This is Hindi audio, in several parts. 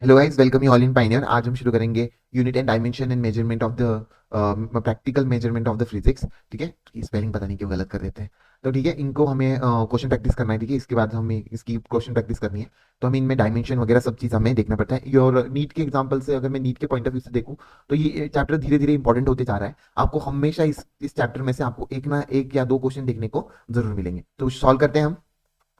Hello guys, welcome you all in pioneer. आज हम शुरू करेंगे unit and dimension and measurement of the practical measurement of the physics. ठीक है, स्पेलिंग पता नहीं क्यों गलत कर देते हैं। तो ठीक है, इनको हमें क्वेश्चन प्रैक्टिस करना है। ठीक है, इसके बाद हमें इसकी क्वेश्चन प्रैक्टिस करनी है। तो हमें इनमें डायमेंशन वगैरह सब चीज़ हमें देखना पड़ता है। योर नीट के एग्जाम्पल से अगर मैं नीट के पॉइंट ऑफ व्यू से देखूँ तो ये चैप्टर धीरे धीरे इंपॉर्टेंट होते जा रहा है। आपको हमेशा इस चैप्टर में से आपको एक ना एक या दो क्वेश्चन देखने को जरूर मिलेंगे। तो सॉल्व करते हैं हम।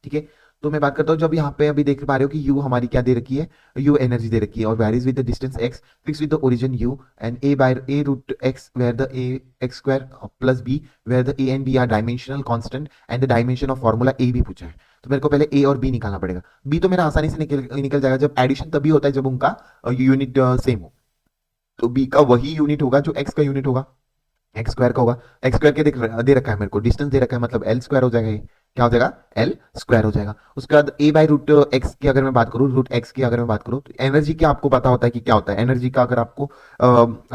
ठीक है, तो मैं बात करता हूँ, जब यहाँ पे अभी देख पा रहे हो कि u हमारी क्या दे रखी है, u एनर्जी दे रखी है और varies with the distance x, fix with the origin u and a by a root x where the a x square plus b where the a and b are dimensional constant and the dimension of formula a भी पूछा है। तो मेरे को पहले a और b निकालना पड़ेगा। b तो मेरा आसानी से निकल जाएगा। जब एडिशन तभी होता है जब उनका यूनिट सेम हो। तो b का वही यूनिट होगा जो x का यूनिट होगा, एक्स स्क्वायर का होगा। एक्स स्क्वायर के दे रखा है मेरे को, डिस्टेंस दे रखा है, मतलब एल स्क्वायर हो जाएगा। ये क्या हो जाएगा, एल स्क्वायर हो जाएगा। उसके बाद ए बाई रूट एक्स की अगर मैं बात करूँ, रूट एक्स की अगर मैं बात करूँ, तो एनर्जी की आपको पता होता है कि क्या होता है। एनर्जी का अगर आपको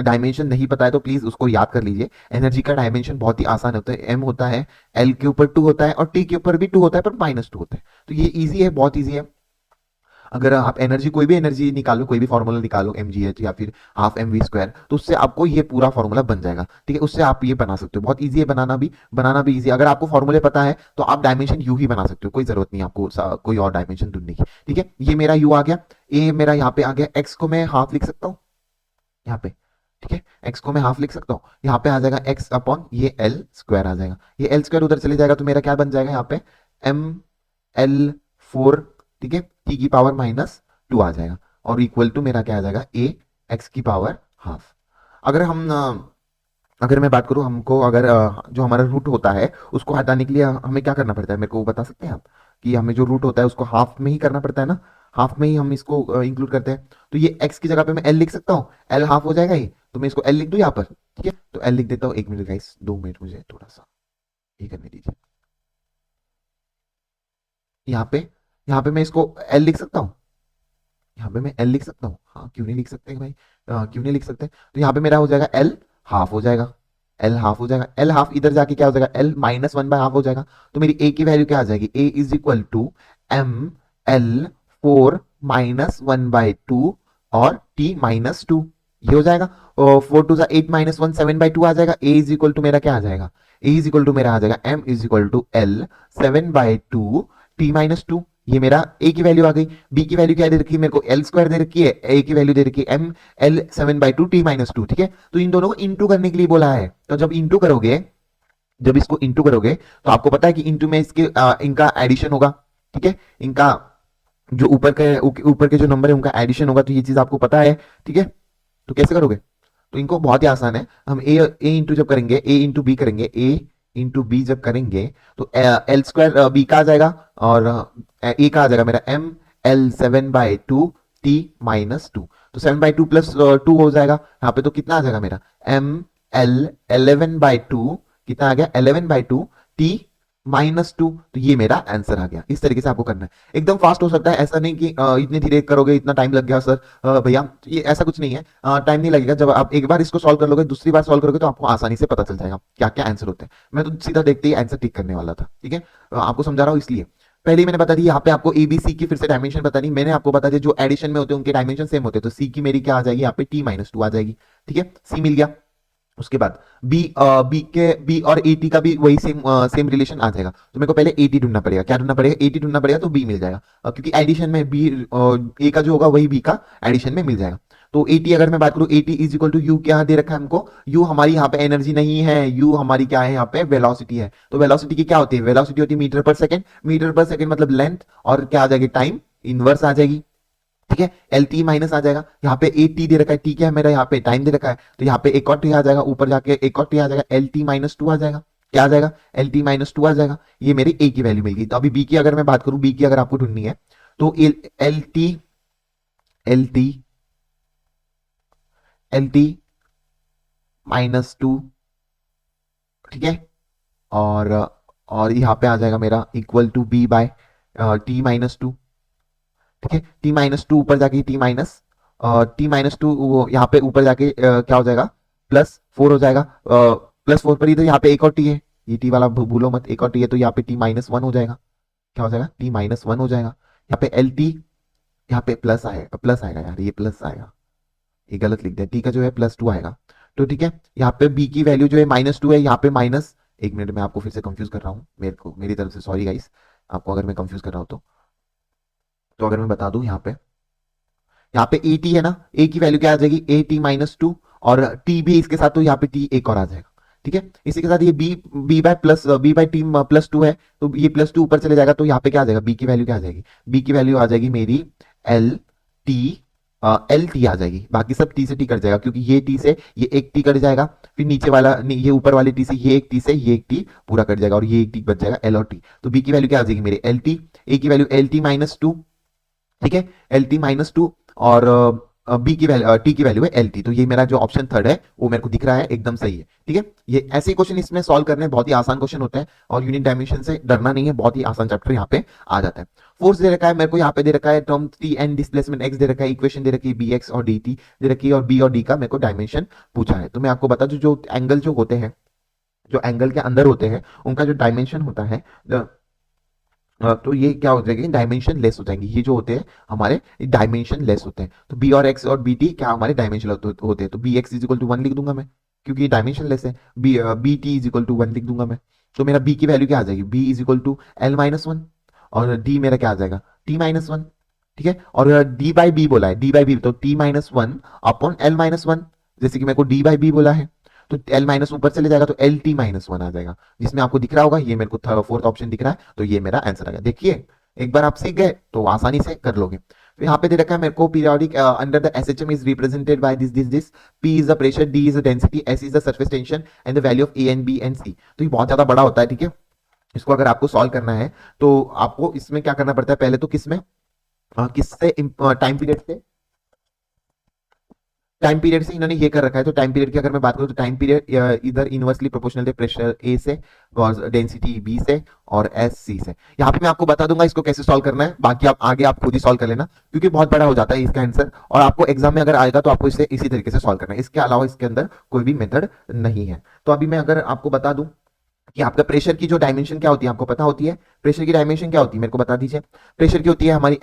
डायमेंशन नहीं पता है तो प्लीज उसको याद कर लीजिए। एनर्जी का डायमेंशन बहुत ही आसान होता है। एम होता है, एल के ऊपर 2 होता है और टी के ऊपर भी 2 होता है, पर -2 होता है। तो ये ईजी है, बहुत ईजी है। अगर आप एनर्जी कोई भी एनर्जी निकालो, कोई भी फॉर्मूला निकालो, mgh या फिर हाफ mv स्क्वायर, तो उससे आपको ये पूरा फॉर्मूला बन जाएगा। ठीक है, उससे आप ये बना सकते हो। बहुत ईजी है, बनाना भी ईजी। अगर आपको फॉर्मूले पता है तो आप डायमेंशन यू ही बना सकते हो, कोई जरूरत नहीं आपको कोई और डायमेंशन ढूंढने की। ठीक है, ये मेरा यू आ गया, ए मेरा यहाँ पे आ गया। एक्स को मैं हाफ लिख सकता हूँ यहाँ पे। ठीक है, एक्स को मैं हाफ लिख सकता हूँ। यहाँ पे आ जाएगा एक्स अपॉन ये एल स्क्वायर आ जाएगा। ये एल स्क्वायर उधर चले जाएगा तो मेरा क्या बन जाएगा यहाँ पे, एम एल 4। ठीक है, टी की पावर -2 आ जाएगा और इक्वल टू मेरा क्या आ जाएगा, ए एक्स की पावर हाफ। अगर हम अगर मैं बात करूं, हमको अगर जो हमारा रूट होता है उसको हटाने के लिए हमें क्या करना पड़ता है, मेरे को बता सकते हैं आप? कि हमें जो रूट होता है उसको हाफ में ही करना पड़ता है ना। हाफ में ही हम इसको इंक्लूड करते हैं। तो ये एक्स की जगह पे मैं एल लिख सकता हूँ, एल हाफ हो जाएगा ये। तो मैं इसको एल लिख दूं यहाँ पर। ठीक है, तो एल लिख देता हूँ। 1 मिनट गाइस, 2 मिनट मुझे थोड़ा सा ये करने दीजिए। यहाँ पे यहाँ पे मैं इसको एल लिख सकता हूँ। यहाँ पे मैं एल लिख सकता हूँ, हाँ क्यों नहीं लिख सकते भाई, क्यों नहीं लिख सकते। तो यहाँ पे मेरा हो जाएगा एल हाफ हो जाएगा। एल हाफ हो जाएगा, एल हाफ इधर जाके क्या हो जाएगा, एल -1/2 हो जाएगा। तो मेरी ए की वैल्यू क्या आ जाएगी, A is equal to M L 4 -1/2 और टी -2। ये हो जाएगा। 4 2 8 -1 7/2 आ जाएगा। ए इज इक्वल टू मेरा क्या आ जाएगा, ए इज इक्वल टू मेरा आ जाएगा M is equal to L 7/2 T -2। ये मेरा ए की वैल्यू आ गई। बी की वैल्यू क्या दे रखी है मेरे को, एल स्क्वायर दे रखी है। ए की वैल्यू दे रखी है एम एल 7/2 टी -2। ठीक है, तो इन दोनों को इंटू करने के लिए बोला है। तो जब इंटू करोगे, जब इसको इंटू करोगे तो आपको पता है कि इंटू में इसके इनका एडिशन होगा। ठीक है, इनका जो ऊपर के जो नंबर है उनका एडिशन होगा। तो ये चीज आपको पता है। ठीक है, तो कैसे करोगे, तो इनको बहुत ही आसान है। हम ए इंटू जब करेंगे, ए इंटू बी करेंगे, ए इंटू बी जब करेंगे तो एल स्क्वायर बी का आ जाएगा और ए का आ जाएगा मेरा एम एल 7/2 टी -2। तो 7/2 प्लस 2 हो जाएगा यहाँ पे। तो कितना आ जाएगा मेरा, एम एल 11/2, कितना आ गया 11/2 टी -2। तो ये मेरा आंसर आ गया। इस तरीके से आपको करना है, एकदम फास्ट हो सकता है। ऐसा नहीं कि इतने धीरे करोगे, इतना टाइम लग गया सर भैया, ये ऐसा कुछ नहीं है। टाइम नहीं लगेगा। जब आप एक बार इसको सॉल्व कर लोगे, दूसरी बार सॉल्व करोगे तो आपको आसानी से पता चल जाएगा क्या क्या आंसर होते हैं। मैं तो सीधा देखते ही आंसर टिक करने वाला था। ठीक है, आपको समझा रहा हूँ इसलिए। पहले ही मैंने बता दी, यहाँ पे आपको एबीसी की फिर से डायमेंशन बता दी। मैंने आपको बता दिया जो एडिशन में होते हैं उनके डायमेंशन सेम होते हैं। तो सी की मेरी क्या आ जाएगी यहाँ पे, टी -2 आ जाएगी। ठीक है, सी मिल गया। उसके बाद बी और एटी का भी वही सेम रिलेशन आ जाएगा। तो मेरे को पहले एटी ढूंढना पड़ेगा। क्या ढूंढना पड़ेगा, एटी ढूंढना पड़ेगा। तो बी मिल जाएगा क्योंकि एडिशन में बी ए का जो होगा वही बी का एडिशन में मिल जाएगा। तो एटी अगर मैं बात करूं, A T is equal to u क्या दे रखा है हमको, यू हमारी यहाँ पे एनर्जी नहीं है, यू हमारी क्या है यहाँ पे वेलोसिटी है। तो वेलोसिटी की क्या होती है, वेलोसिटी होती है मीटर पर सेकंड। मीटर पर सेकंड मतलब लेंथ, और क्या आ जाएगी, टाइम इनवर्स आ जाएगी। ठीक है, एल टी माइनस आ जाएगा। यहाँ पे ए टी दे रखा है, टी क्या है मेरा यहाँ पे टाइम दे रखा है। तो यहाँ पे एक और टी आ जाएगा, ऊपर जाके एक और टी आ जाएगा, एल टी -2 आ जाएगा। क्या आ जाएगा, एल टी -2 आ जाएगा। ये मेरी ए की वैल्यू मिल गई। तो अभी बी की अगर मैं बात करूं, बी की अगर आपको ढूंढनी है तो L T L T L T -2। ठीक है, और और यहाँ पे आ जाएगा मेरा equal to B by T -2। ठीक है, टी -2 ऊपर जाके टी -2 वो यहाँ पे ऊपर जाके क्या हो जाएगा, +4 हो जाएगा। +4 पर इधर यहाँ पे एक और टी है, ये टी वाला भूलो मत, एक और टी है। तो यहाँ पे टी -1 हो जाएगा। क्या हो जाएगा, टी -1 हो जाएगा। यहाँ पे यहाँ पे प्लस आएगा यार, ये प्लस आएगा, ये गलत लिख दिया, टी का जो है +2 आएगा। तो ठीक है, यहाँ पे बी की वैल्यू जो है -2 है, यहाँ पे माइनस, एक मिनट में आपको फिर से कंफ्यूज कर रहा हूँ, मेरी तरफ से सॉरी गाइस, आपको अगर मैं कंफ्यूज कर रहा हूँ तो अगर मैं बता दूं यहाँ पे ए टी है ना, ए की वैल्यू क्या आ जाएगी, ए टी -2, और टी भी इसके साथ, तो यहाँ पे टी एक और आ जाएगा। ठीक है, इसी के साथ ये बी बाई टी +2 है, तो ये +2 ऊपर चले जाएगा, तो यहाँ पे क्या आ जाएगा, बी की वैल्यू क्या आ जाएगी, बी की वैल्यू आ जाएगी मेरी एल टी, एल टी आ जाएगी, बाकी सब टी से टी कट जाएगा, क्योंकि ये टी से ये एक टी कट जाएगा, फिर नीचे वाला ये ऊपर वाले टी से ये एक टी से ये एक टी पूरा कट जाएगा, और ये एक टी बच जाएगा एल और टी। तो बी की वैल्यू क्या आ जाएगी मेरी एल टी, ए की वैल्यू एल टी -2, ठीक है, एल टी -2, और बी की वैल्यू टी की वैल्यू है एल टी। तो ये मेरा जो ऑप्शन थर्ड है वो मेरे को दिख रहा है, एकदम सही है। ठीक है, ये ऐसे क्वेश्चन इसमें सॉल्व करने बहुत ही आसान क्वेश्चन होते हैं, और यूनिट डायमेंशन से डरना नहीं है, बहुत ही आसान चैप्टर यहाँ पे आ जाता है। फोर्स दे रखा है मेरे को, यहाँ पे दे रखा है term T and displacement X दे रखा है, इक्वेशन दे रखी है बी एक्स और डी टी दे रखी है, और बी और डी का मेरे को डायमेंशन पूछा है। तो मैं आपको बता दूं, जो एंगल जो होते हैं, जो एंगल के अंदर होते हैं, उनका जो डायमेंशन होता है, तो ये क्या हो जाएगी, डायमेंशन लेस हो जाएंगे, ये जो होते हैं हमारे डायमेंशन लेस होते हैं। तो बी और एक्स और बी टी क्या हमारे डायमेंशन होते हैं, तो B X is equal to 1 लिख दूंगा मैं, क्योंकि डायमेंशन लेस है, B T is equal to 1 लिख दूंगा मैं। तो मेरा बी की वैल्यू क्या आ जाएगी, B is equal to L-1, और डी मेरा क्या आ जाएगा, T-1। ठीक है, और डी बाई बी बोला है, डी बाई बी, तो T-1 अपॉन L-1, जैसे कि मेरे को डी बाई बी बोला है, तो एल माइनस ऊपर चले जाएगा, तो एल टी -1 आ जाएगा, जिसमें आपको दिख रहा होगा, ये मेरे को फोर्थ ऑप्शन दिख रहा है, तो ये मेरा आंसर आ गया। देखिए, एक बार आप सीख गए तो आसानी से कर लोगे। तो यहाँ पे दे रखा है मेरे को, periodic under the SHM is represented by this, P is the pressure, D is the density, S is the surface tension, and the value of A and B and C. तो ये बहुत ज्यादा बड़ा होता है। ठीक है, इसको अगर आपको सॉल्व करना है तो आपको इसमें क्या करना पड़ता है, पहले तो किससे टाइम पीरियड से इन्होंने ये कर रखा है। तो टाइम पीरियड की अगर मैं बात करूं, तो टाइम पीरियड इधर इनवर्सली प्रोपोर्शनल है प्रेशर ए से और डेंसिटी बी से और एस सी से। यहाँ पे मैं आपको बता दूंगा इसको कैसे सॉल्व करना है, बाकी आप आगे आप खुद ही सॉल्व कर लेना, क्योंकि बहुत बड़ा हो जाता है इसका आंसर, और आपको एग्जाम में अगर आएगा तो आपको इसे इसी तरीके से सॉल्व करना है, इसके अलावा इसके अंदर कोई भी मेथड नहीं है। तो अभी मैं अगर आपको बता दूं कि आपका प्रेशर की जो डायमेंशन क्या होती है, आपको पता होती है प्रेशर की डायमेंशन क्या होती है, मेरे को बता दीजिए। प्रेशर की होती है हमारी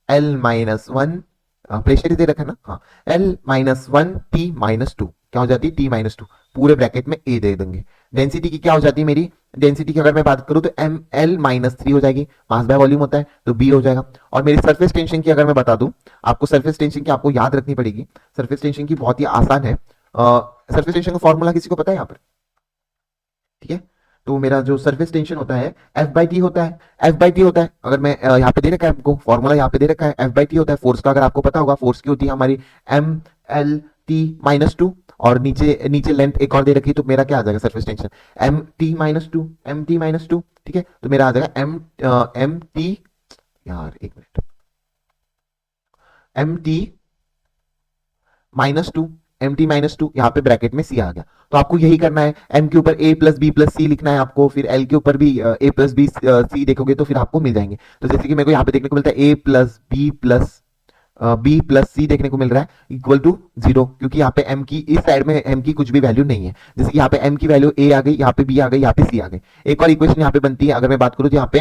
L-1, प्रेशर दे रखा है ना, हाँ, L-1 T-2, क्या हो जाती है, T-2, पूरे ब्रैकेट में ए दे देंगे। डेंसिटी की क्या हो जाती है मेरी, डेंसिटी की अगर मैं बात करूं तो L-3 हो जाएगी, मास बाय वॉल्यूम होता है तो बी हो जाएगा। और मेरी सरफेस टेंशन की अगर मैं बता दूं, आपको सरफेस टेंशन की आपको याद रखनी पड़ेगी, सरफेस टेंशन की बहुत ही आसान है। सरफेस टेंशन का फॉर्मूला किसी को पता है यहाँ पर, ठीक है, तो मेरा जो सरफेस टेंशन होता है F/T होता है, F/T होता है, अगर मैं यहाँ पे दे रखा है आपको फॉर्मूला, यहाँ पे दे रखा है F/T होता है फोर्स का, अगर आपको पता होगा फोर्स की होती है हमारी MLT-2, और नीचे नीचे लेंथ एक और दे रखी है, तो मेरा क्या आ जाएगा सरफेस टेंशन MT-2, ठीक है, तो मेरा आ जाएगा MT, यार एक मिनट, MT-2, MT-2, यहाँ पे ब्रैकेट में सी आ गया। तो आपको यही करना है, एम के ऊपर a प्लस बी प्लस सी लिखना है आपको, फिर एल के ऊपर भी a प्लस बी सी देखोगे तो फिर आपको मिल जाएंगे। तो जैसे कि मेरे को यहाँ पे देखने को मिलता है a प्लस बी प्लस सी देखने को मिल रहा है इक्वल टू 0, क्योंकि यहाँ पे m की इस साइड में m की कुछ भी वैल्यू नहीं है। जैसे कि यहाँ पे m की वैल्यू a आ गई, यहाँ पे b आ गई, यहाँ पे c आ गई। एक और इक्वेशन यहाँ पे बनती है, अगर मैं बात करूँ तो यहाँ पे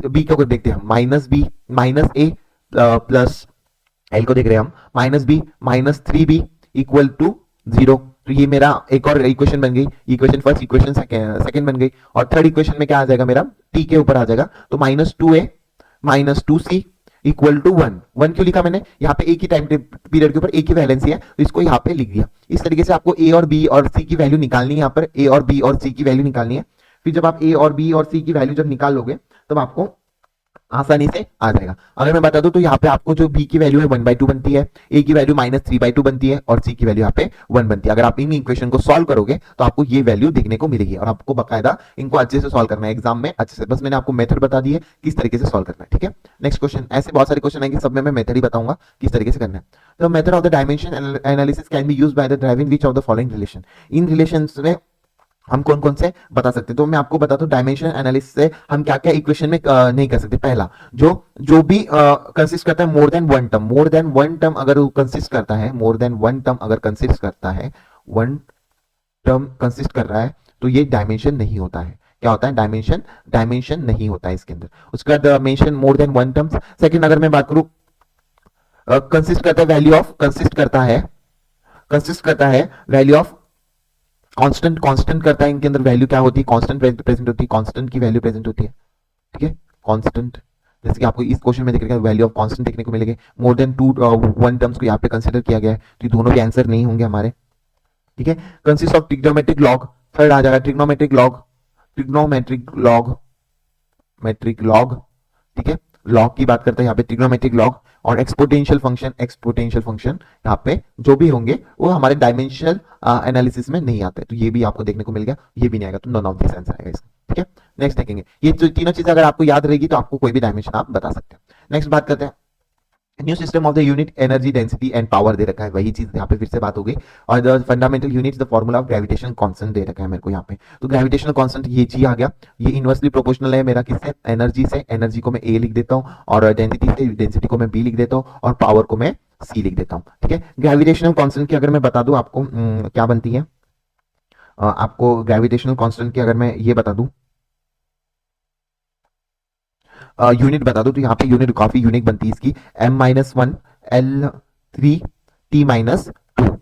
b को देखते हैं हम, -b - प्लस एल को देख रहे हैं हम -b -3b इक्वल टू 0। तो ये मेरा एक और इक्वेशन बन गई, इक्वेशन फर्स्ट, इक्वेशन सेकंड बन गई। और थर्ड इक्वेशन में क्या आ जाएगा मेरा, t के ऊपर आ जाएगा, तो -2a -2c इक्वल टू 1 क्यों लिखा मैंने, यहाँ पे एक ही टाइम पीरियड के ऊपर एक ही वैलेंसी है, तो इसको यहाँ पे लिख दिया। इस तरीके से आपको a और b और c की वैल्यू निकालनी है, यहाँ पर a और b और c की वैल्यू निकालनी है। फिर जब आप a और b और c की वैल्यू जब निकाल लोगे तब आपको आसानी से आ जाएगा। अगर मैं बता दूं तो यहाँ पे आपको जो b की वैल्यू है 1/2 बनती है, a की वैल्यू -3/2 बनती है, और c की वैल्यू यहाँ पे 1 बनती है। अगर आप इन इक्वेशन को सॉल्व करोगे तो आपको ये वैल्यू देखने को मिलेगी, और आपको बकायदा इनको अच्छे से सॉल्व करना है एग्जाम में अच्छे से। बस मैंने आपको मेथड बता दी है किस तरीके से सॉल्व करना है, ठीक है। नेक्स्ट क्वेश्चन, ऐसे बहुत सारे क्वेश्चन आएंगे, सब में मैं मेथड ही बताऊंगा किस तरीके से करना है। तो method of the dimension analysis can be used by the driving which of the following relation, in relations में हम कौन कौन से बता सकते हैं। तो मैं आपको बताता हूँ डायमेंशन एनालिसिस से हम क्या क्या इक्वेशन में नहीं कर सकते। पहला, जो भी कंसिस्ट करता है मोर देन वन टर्म अगर वो कंसिस्ट करता है, मोर देन वन टर्म अगर कंसिस्ट करता है, वन टर्म कंसिस्ट कर रहा है, तो ये डायमेंशन नहीं होता है। क्या होता है, डायमेंशन नहीं होता है इसके अंदर। उसके बाद mention more than one terms. Second, अगर मैं बात करूं कंसिस्ट करता है वैल्यू ऑफ कांस्टेंट करता है। इनके अंदर वैल्यू क्या होती है, कांस्टेंट प्रेजेंट होती है, कांस्टेंट की वैल्यू प्रेजेंट होती है। ठीक है, कांस्टेंट, जैसे कि आपको इस क्वेश्चन में देखने वैल्यू ऑफ कांस्टेंट देखने को मिलेगी। More than two one terms को यहाँ पे कंसिडर किया गया है, तो ये दोनों भी आंसर नहीं होंगे हमारे। ठीक है, consist of trigonometric log, third आ जाएगा trigonometric log, trigonometric log, metric log. ठीक है, लॉग की बात करते हैं यहाँ पे ट्रिग्नोमेट्रिक लॉग। और एक्सपोनेंशियल फंक्शन, यहाँ पे जो भी होंगे वो हमारे डायमेंशनल एनालिसिस में नहीं आते, तो ये भी आपको देखने को मिल गया, ये भी नहीं आएगा, तो नॉन ऑफ दिस आंसर आएगा इसका। ठीक है, नेक्स्ट देखेंगे, ये जो तीनों चीजें अगर आपको याद रहेगी तो आपको कोई भी डायमेंशन आप बता सकते हैं। नेक्स्ट बात करते हैं new system of the unit energy density and power दे रखा है, वही चीज यहाँ पे फिर से बात हो गई। और the fundamental units the formula of gravitation constant दे रखा है मेरे को यहाँ पे, तो ग्रेविटेशनल कांस्टेंट ये जी आ गया, ये इनवर्सली प्रोपोर्शनल है मेरा किससे, एनर्जी से। एनर्जी को मैं ए लिख देता हूँ, और डेंसिटी से, डेंसिटी को मैं बी लिख देता हूँ, और पावर को मैं सी लिख देता हूँ। ठीक है, ग्रेविटेशनल कांस्टेंट की अगर मैं बता दूं आपको क्या बनती है, आपको ग्रेविटेशनल कांस्टेंट की अगर मैं ये बता दूं, यूनिट बता दो, तो यहाँ पे यूनिट काफी यूनिक बनती है इसकी, m-1 L3 T-2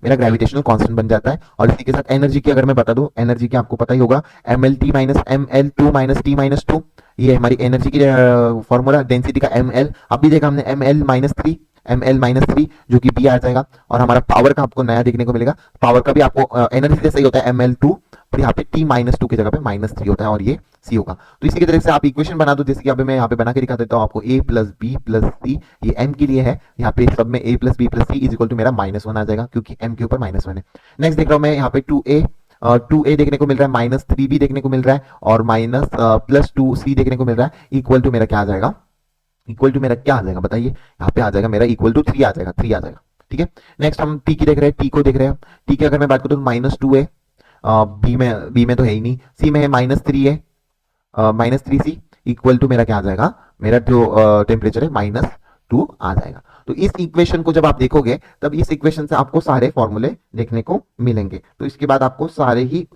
मेरा ग्रेविटेशनल कांस्टेंट बन जाता है। और इसी के साथ एनर्जी की अगर मैं बता दूं, एनर्जी की आपको पता ही होगा, ml2 ये हमारी एनर्जी की फॉर्मूला। डेंसिटी का ml, अभी देखा हमने ml-3 जो कि b आ जाएगा। और हमारा पावर का आपको नया देखने को मिलेगा, पावर का भी आपको एनर्जी जैसा ही होता है ml2, पर यहाँ पे T-2 की जगह पे -3 होता है, और ये C होगा। तो इसी की तरह से आप इक्वेशन बना दो, जैसे कि अभी मैं यहाँ पे बना के दिखा देता हूँ आपको, a प्लस बी प्लस सी, ये m के लिए है, यहाँ पे सब में a plus B plus C is equal to मेरा -1 आ जाएगा, क्योंकि m के ऊपर -1 है। नेक्स्ट देख रहा हूँ मैं यहाँ पे 2a देखने को मिल रहा है, -3 भी देखने को मिल रहा है, और +2c देखने को मिल रहा है, इक्वल टू मेरा क्या आ जाएगा, बताइए, यहाँ पे आ जाएगा मेरा इक्वल टू 3 आ जाएगा। ठीक है, नेक्स्ट हम t की देख रहे हैं, t को देख रहे हैं। t की अगर मैं बात करूँ तो -2 है, बी में तो है ही नहीं, सी में है -3 है, -3c इक्वल टू मेरा क्या आ जाएगा, मेरा जो टेम्परेचर है -2 आ जाएगा। तो इस इक्वेशन को जब आप देखोगे, तब इस इक्वेशन से आपको सारे फॉर्मूले देखने को मिलेंगे, तो इसके बाद आपको सारे ही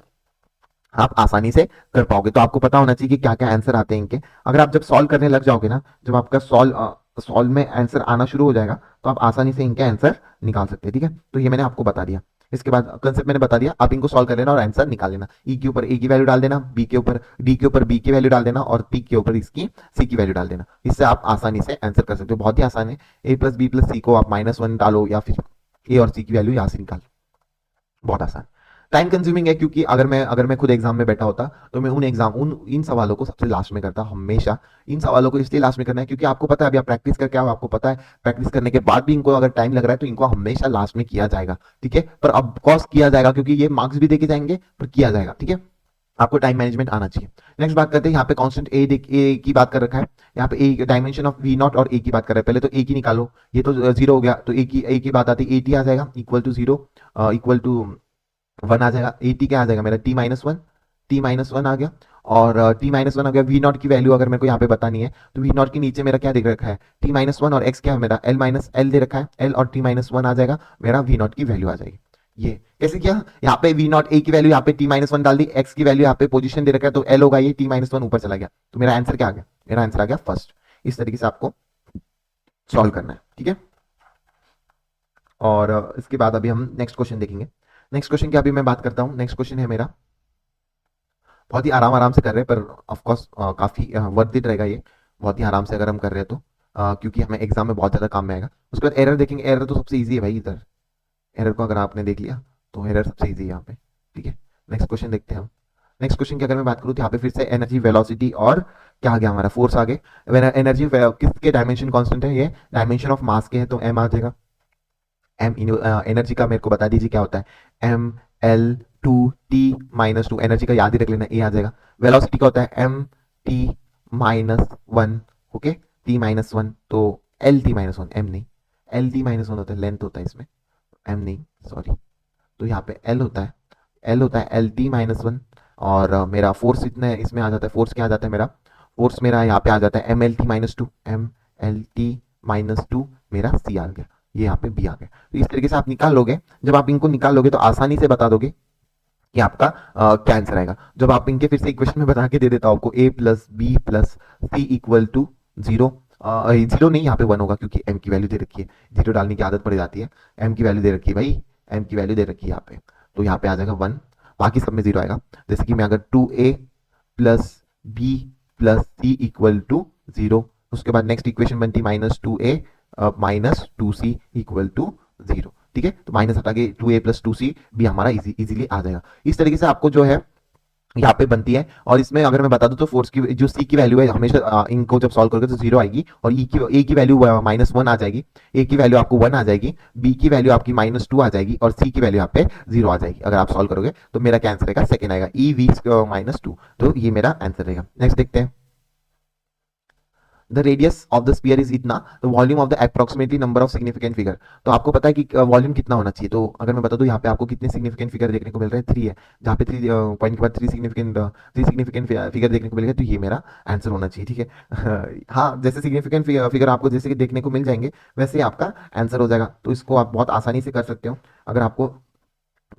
आप आसानी से कर पाओगे। तो आपको पता होना चाहिए कि क्या क्या आंसर आते हैं इनके। अगर आप जब सॉल्व करने लग जाओगे ना, जब आपका सॉल्व में आंसर आना शुरू हो जाएगा, तो आप आसानी से इनके आंसर निकाल सकते हैं। ठीक है, तो ये मैंने आपको बता दिया। इसके बाद कंसेप्ट मैंने बता दिया, आप इनको सॉल्व कर लेना और आंसर निकाल लेना। ई के ऊपर ए की वैल्यू डाल देना, बी के ऊपर डी के ऊपर बी की वैल्यू डाल देना, और टी के ऊपर इसकी सी की वैल्यू डाल देना। इससे आप आसानी से आंसर कर सकते हो, बहुत ही आसान है। ए प्लस बी प्लस सी को आप -1 डालो, या फिर ए और सी की वैल्यू यहाँ से निकालो, बहुत आसान। टाइम कंज्यूमिंग है, क्योंकि अगर मैं खुद एग्जाम में बैठा होता, तो मैं इन सवालों को सबसे लास्ट में करता। हमेशा इन सवालों को इसलिए लास्ट में करना है, क्योंकि आपको पता है अभी आप प्रैक्टिस करके आओ, आपको पता है प्रैक्टिस करने के बाद भी इनको अगर टाइम लग रहा है, तो इनको हमेशा लास्ट में किया जाएगा। ठीक है, पर अब कॉस्ट किया जाएगा, क्योंकि ये मार्क्स भी देखे जाएंगे, पर किया जाएगा। ठीक है, आपको टाइम मैनेजमेंट आना चाहिए। नेक्स्ट बात करते हैं, यहाँ पे कांस्टेंट ए की बात कर रखा है, यहाँ पे ए डायमेंशन ऑफ वी नॉट और ए की बात कर रहे हैं। पहले तो ए की निकालो, ये तो 0 हो गया, तो ए की बात आती है, ए टी आ जाएगा इक्वल टू 0, इक्वल टू 1 आ जाएगा। ए टी क्या आ जाएगा मेरा, T-1 आ गया, और T-1 आ गया। वी नॉट की वैल्यू अगर मेरे को यहाँ पे बतानी है, तो वी नॉट के नीचे मेरा क्या देख रखा है, T-1, और x क्या है मेरा, L दे रखा है, L और T-1 आ जाएगा, मेरा वी नॉट की वैल्यू आ जाएगी। ये कैसे किया, यहाँ पे वी नॉट ए की वैल्यू यहाँ पे T-1 डाल दी, x की वैल्यू यहाँ पे पोजीशन दे रखा है, तो L होगा, ये T-1 ऊपर चला गया, तो मेरा आंसर क्या आ गया, मेरा आंसर आ गया फर्स्ट। इस तरीके से आपको सॉल्व करना है। ठीक है, और इसके बाद अभी हम नेक्स्ट क्वेश्चन देखेंगे। नेक्स्ट क्वेश्चन की अभी मैं बात करता हूँ। नेक्स्ट क्वेश्चन है मेरा, बहुत ही आराम से कर रहे हैं, पर ऑफकोर्स काफी वर्थ इट रहेगा ये, बहुत ही आराम से अगर हम कर रहे हैं तो, क्योंकि हमें एग्जाम में बहुत ज्यादा काम में आएगा। उसके बाद एरर देखेंगे, एरर तो सबसे ईजी है भाई, इधर एरर को अगर आपने देख लिया तो एरर सबसे ईजी है यहाँ पे। ठीक है, नेक्स्ट क्वेश्चन देखते हैं हम। नेक्स्ट क्वेश्चन की अगर मैं बात करूँ, तो यहाँ पे फिर से एनर्जी, वेलोसिटी और क्या आ गया हमारा, फोर्स आ गए। एनर्जी किसके डायमेंशन कॉन्स्टेंट है, ये डायमेंशन ऑफ मास के है, तो m आ जाएगा। एम एनर्जी का मेरे को बता दीजिए क्या होता है, ml2t-2, एनर्जी का याद ही रख लेना, ए आ जाएगा। वेलोसिटी का होता है mt-1, ओके, t-1, तो lt-1, m नहीं, lt-1 होता है, लेंथ होता है इसमें, m नहीं, सॉरी, तो यहाँ पे l होता है, lt-1, और मेरा फोर्स इतने इसमें आ जाता है, फोर्स क्या आ जाता है मेरा, फोर्स मेरा यहाँ पे आ जाता है mlt-2, मेरा c आ गया, ये यहाँ पे बी आ गया। तो इस तरीके से आप निकाल लोगे, जब आप इनको निकाल लोगे तो आसानी से बता दोगे कि आपका क्या आंसर आएगा। जब आप इनके फिर से इक्वेशन में बता के दे देता हूं आपको, a plus B plus C equal to 0, zero नहीं, यहाँ पे वन होगा क्योंकि एम की वैल्यू दे रखी है, जीरो डालने की आदत पड़ जाती है। एम की वैल्यू दे रखी है भाई, एम की वैल्यू दे रखी है यहाँ पे, तो यहाँ पे आ जाएगा वन, बाकी सब में जीरो आएगा। जैसे कि मैं अगर two A plus B plus C equal to zero, उसके बाद नेक्स्ट इक्वेशन बनती minus two A minus two C equal to zero. ठीक है, तो माइनस हटा के two A plus two C भी हमारा इजीली आ जाएगा। इस तरीके से आपको जो है यहाँ पे बनती है। और इसमें अगर मैं बता दूं तो फोर्स की जो सी की वैल्यू है हमेशा इनको जब सॉल्व करोगे तो जीरो आएगी, और ए की वैल्यू माइनस वन आ जाएगी, ए की वैल्यू आपको वन आ जाएगी, बी की वैल्यू आपकी माइनस टू आ जाएगी, और सी की वैल्यू यहाँ पे जीरो आ जाएगी। अगर आप सॉल्व करोगे तो मेरा क्या आंसर रहेगा, सेकंड आएगा, ई वी माइनस टू। तो ये मेरा आंसर रहेगा। नेक्स्ट देखते हैं, the radius of the sphere is इतना, the volume of the approximately number of significant figure. तो आपको पता है कि वॉल्यूम कितना होना चाहिए, तो अगर मैं बता दूं यहाँ पे आपको कितने सिग्निफिकेंट फिगर देखने को मिल रहे हैं, थ्री है, जहाँ पे थ्री पॉइंट के बाद थ्री सिग्निफिकेंट फिगर देखने को मिलेगा, तो ये मेरा आंसर होना चाहिए। ठीक है हाँ, जैसे सिग्निफिकेंट फिगर आपको जैसे कि देखने को मिल जाएंगे वैसे ही आपका आंसर हो जाएगा। तो इसको आप बहुत आसानी से कर सकते हो। अगर आपको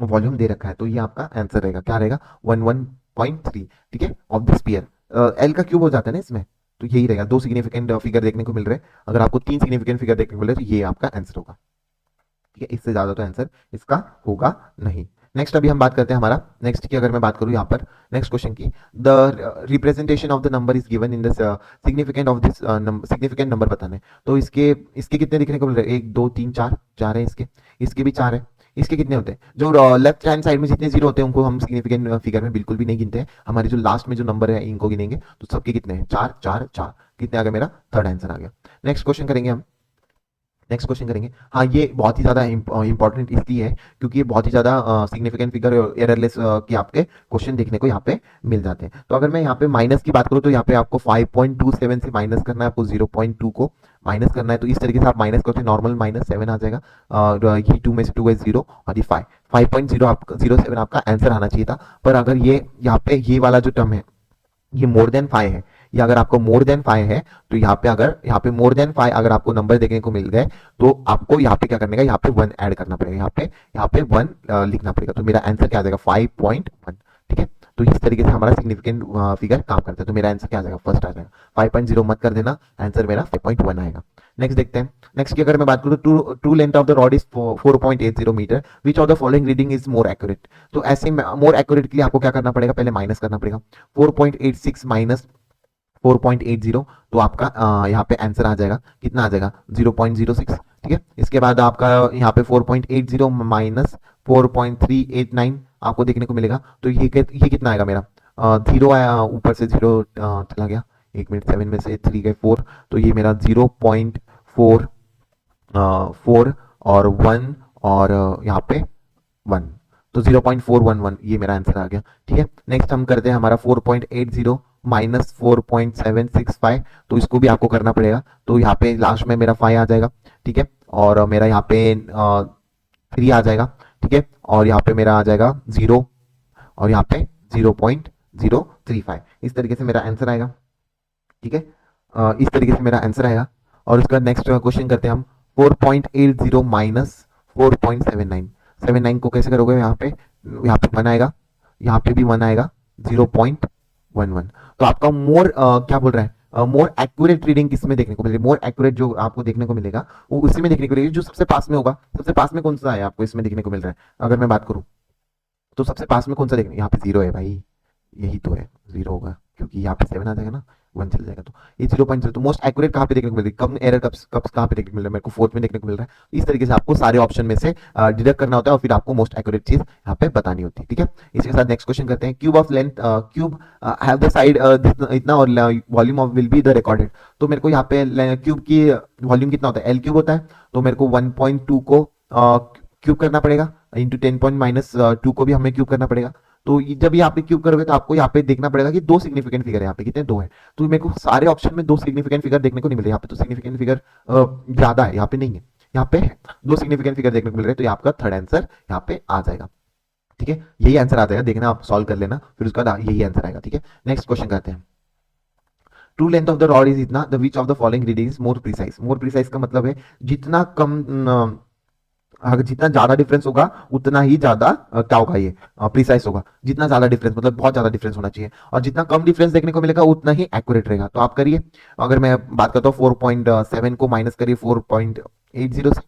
वॉल्यूम दे रखा है तो ये आपका आंसर रहेगा, क्या रहेगा, वन वन पॉइंट थ्री। ठीक है, ऑफ द स्फीयर, एल का क्यूब हो जाता है ना इसमें, तो यही रहेगा। दो सिग्निफिकेंट फिगर देखने को मिल रहे हैं, अगर आपको तीन सिग्निफिकेंट फिगर देखने को मिल रहे हैं तो ये आपका आंसर होगा। ठीक है, इससे ज्यादा तो आंसर इसका होगा नहीं। नेक्स्ट अभी हम बात करते हैं हमारा नेक्स्ट की, अगर मैं बात करूं यहाँ पर नेक्स्ट क्वेश्चन की, the representation of the number is given in the significant of this significant number बताने। तो इसके इसके कितने दिखने को मिल रहे हैं, एक दो तीन चार, चार है इसके, इसके भी चार है। इसके कितने होते हैं, जो लेफ्ट हैंड साइड में जितने जीरो होते हैं उनको हम सिग्निफिकेंट फिगर में बिल्कुल भी नहीं गिनते हैं, हमारे जो लास्ट में जो नंबर है इनको गिनेंगे। तो सबके कितने हैं, चार चार चार, कितने आ गया, मेरा थर्ड आंसर आ गया। नेक्स्ट क्वेश्चन करेंगे हम, नेक्स्ट क्वेश्चन करेंगे। हाँ, ये बहुत ही ज्यादा इंपॉर्टेंट इसलिए है क्योंकि ये बहुत ही ज्यादा सिग्निफिकेंट फिगर एररलेस के आपके क्वेश्चन देखने को यहाँ पे मिल जाते हैं। तो अगर मैं यहाँ पे माइनस की बात करूँ तो यहाँ पे आपको 5.27 से माइनस करना है, आपको 0.2 को माइनस करना है। तो इस तरीके से आप माइनस करते हैं, नॉर्मल माइनस सेवन आ जाएगा, और ये टू में से टू है जीरो, और ये फाइव, 5.0 आपका 07 आपका आंसर आना चाहिए था। पर अगर ये यहाँ पे ये वाला जो टर्म है ये मोर देन फाइव है, या अगर आपको मोर देन फाइव है तो यहाँ पे अगर यहाँ पे मोर देन फाइव अगर आपको नंबर देखने को मिल गए तो आपको यहाँ पे क्या करने का, यहाँ पे वन ऐड करना पड़ेगा, यहाँ पे वन लिखना पड़ेगा। तो मेरा आंसर क्या आ जाएगा, 5.1। ठीक है, तो इस तरीके से हमारा सिग्निफिकेंट फिगर काम करता है। तो मेरा आंसर क्या आ जाएगा, फर्स्ट आ जाएगा, 5.0 मत कर देना, आंसर मेरा 5.1 आएगा। नेक्स्ट देखते हैं, नेक्स्ट की अगर मैं बात करूँ तो true length of the rod is 4.80 metre, which of the following reading is more accurate. तो ऐसे मोर एक्यूरेट के लिए आपको क्या करना पड़ेगा, पहले माइनस करना पड़ेगा, 4.86 माइनस 4.80, तो आपका यहाँ पे आंसर आ जाएगा, कितना आ जाएगा, 0.06। ठीक है, इसके बाद आपका यहाँ पे 4.80 माइनस 4.389 आपको देखने को मिलेगा। तो ये कितना आएगा मेरा, जीरो आया, ऊपर से जीरो चला गया, एक मिनट, सेवन में से थ्री गए फोर, तो ये मेरा 0.4 4 और वन, और यहाँ पे वन, तो 0.411 ये मेरा आंसर आ गया। ठीक है, नेक्स्ट हम करते हैं हमारा 4.80 माइनस 4.765, तो इसको भी आपको करना पड़ेगा। तो यहाँ पे लास्ट में मेरा 5 आ जाएगा। ठीक है, और मेरा यहाँ पे 3 आ जाएगा। ठीक है, और यहाँ पे मेरा आ जाएगा 0, और यहाँ पे 0.035, इस तरीके से मेरा आंसर आएगा। ठीक है, इस तरीके से मेरा आंसर आएगा। और उसका नेक्स्ट क्वेश्चन करते हैं हम, 4.80 माइनस 4.79, 79 को कैसे करोगे, यहाँ पे वन आएगा, यहाँ पे भी वन आएगा, 0.11। तो आपका मोर क्या बोल रहा है, मोर एक्यूरेट रीडिंग किसमें देखने को मिलेगी, मोर एक्यूरेट जो आपको देखने को मिलेगा वो उसी में देखने को मिलेगी जो सबसे पास में होगा। सबसे पास में कौन सा है आपको इसमें देखने को मिल रहा है, अगर मैं बात करूं तो सबसे पास में कौन सा देखने, यहाँ पे जीरो है भाई, यही तो है, जीरो होगा क्योंकि यहाँ पे सेवन आ जाएगा ना, वन चल जाएगा। तो ये 0.0, तो मोस्ट एक्यूरेट कहाँ पे देखने को मिल रही है, कम एरर कब कहाँ पे देखने को मिल रहा है, मेरे को फोर्थ में देखने को मिल रहा है। इस तरीके से आपको सारे ऑप्शन में से डिडक्ट करना होता है और फिर आपको मोस्ट एक्यूरेट चीज यहाँ पे बतानी होती है। ठीक है, इसके साथ नेक्स्ट क्वेश्चन करते हैं, cube of length cube have the side इतना और volume of will be the recorded. तो मेरे को यहाँ पे क्यूब की वॉल्यूम कितना होता है, एल क्यूब होता है, तो मेरे को 1.2 को क्यूब करना पड़ेगा, इंटू 10 पॉइंट माइनस 2 को भी हमें क्यूब करना पड़ेगा। तो जब यहाँ पे क्यूब करोगे तो आपको यहाँ पे देखना पड़ेगा कि दो सिग्निफिकेंट फिगर है, यहाँ पे कितने, दो है। तो मेरे को सारे ऑप्शन में दो सिग्निफिकेंट फिगर देखने को नहीं मिल रहे, यहाँ पे तो सिग्निफिकेंट फिगर ज्यादा है, यहाँ पे नहीं है, यहाँ पे है दो सिग्निफिकेंट फिगर देखने को मिल रहे हैं। तो ये आपका थर्ड आंसर यहाँ पे आ जाएगा। ठीक है, यही आंसर आ जाएगा, देखना आप सॉल्व कर लेना, फिर उसका यही आंसर आएगा। ठीक है, नेक्स्ट क्वेश्चन करते हैं, true length of the rod is इतना, the which of the following reading is more precise. More precise का मतलब है जितना कम अगर जितना ज्यादा डिफरेंस होगा उतना ही ज्यादा क्या होगा, ये प्रिसाइज होगा। जितना ज्यादा डिफरेंस मतलब बहुत ज्यादा डिफरेंस होना चाहिए, और जितना कम डिफरेंस देखने को मिलेगा उतना ही एक्यूरेट रहेगा। तो आप करिए। अगर मैं बात करता हूँ 4.7 को माइनस करिए 4.80 से,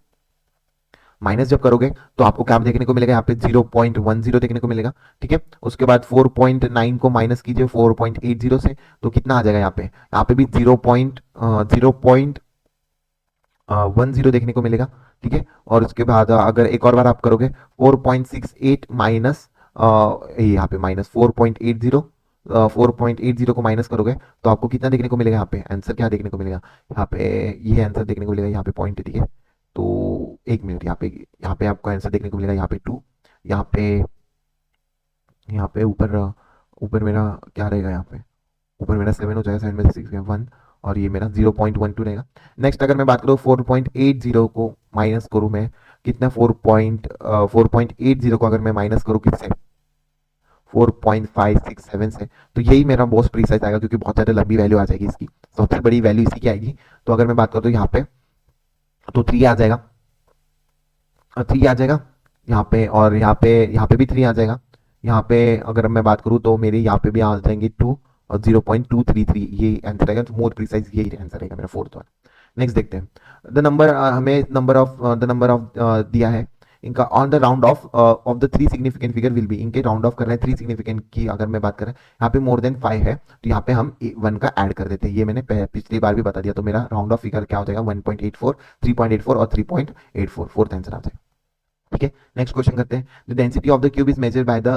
माइनस जब करोगे तो आपको क्या देखने को मिलेगा, यहाँ पे 0.10 देखने को मिलेगा। ठीक है, उसके बाद 4.9 को माइनस कीजिए 4.80 से, तो कितना आ जाएगा यहाँ पे भी 0.10 देखने को मिलेगा। ठीक है, और उसके बाद अगर एक और बार आप करोगे 4.68 माइनस यहाँ पे माइनस 4.80, 4.80 को माइनस करोगे तो आपको कितना देखने को मिलेगा, यहाँ पे आंसर क्या देखने को मिलेगा, यहाँ पे ये आंसर देखने को मिलेगा, यहाँ पे पॉइंट। ठीक है, तो एक मिनट, यहाँ पे आपको आंसर देखने को मिलेगा, यहाँ पे 2, यहाँ पे यहाँ पे ऊपर ऊपर मेरा क्या रहेगा, यहाँ पे ऊपर मेरा 7 हो जाएगा, 7 में से 6 गया 1, और ये मेरा 0.12 रहेगा। नेक्स्ट अगर मैं बात करूँ 4.80 को माइनस करूँ मैं कितना, 4.80 को अगर मैं माइनस करूँ किससे, 4.567 से, तो यही मेरा बहुत प्रीसाइज आएगा, क्योंकि बहुत ज़्यादा लंबी वैल्यू आ जाएगी इसकी, सबसे बड़ी वैल्यू इसी की आएगी। तो अगर मैं बात करूँ तो यहाँ पे तो 3 आ जाएगा, 3 आ जाएगा यहाँ पे, और यहाँ पे भी 3 आ जाएगा। यहाँ पे अगर मैं बात करूँ तो मेरे यहाँ पे भी आ जाएंगे 2 और 0.233, ये आंसर आएगा। तो मोर प्रिसाइज यही आंसर रहेगा मेरा फोर्थ वाला। नेक्स्ट देखते हैं। द नंबर हमें नंबर ऑफ दिया है इनका, on the round of the three significant figure will be, इनके राउंड ऑफ कर रहे हैं थ्री सिग्निफिकेंट की। अगर मैं बात करें यहाँ पे मोर देन 5 है, तो यहाँ पे हम 1 का ऐड कर देते हैं। ये मैंने पिछली बार भी बता दिया। तो मेरा राउंड ऑफ फिगर क्या हो जाएगा, 1.84, 3.84 और 3.84, फोर्थ आंसर आ जाएगा। ठीक है, नेक्स्ट क्वेश्चन करते हैं। The density of the cube is measured by the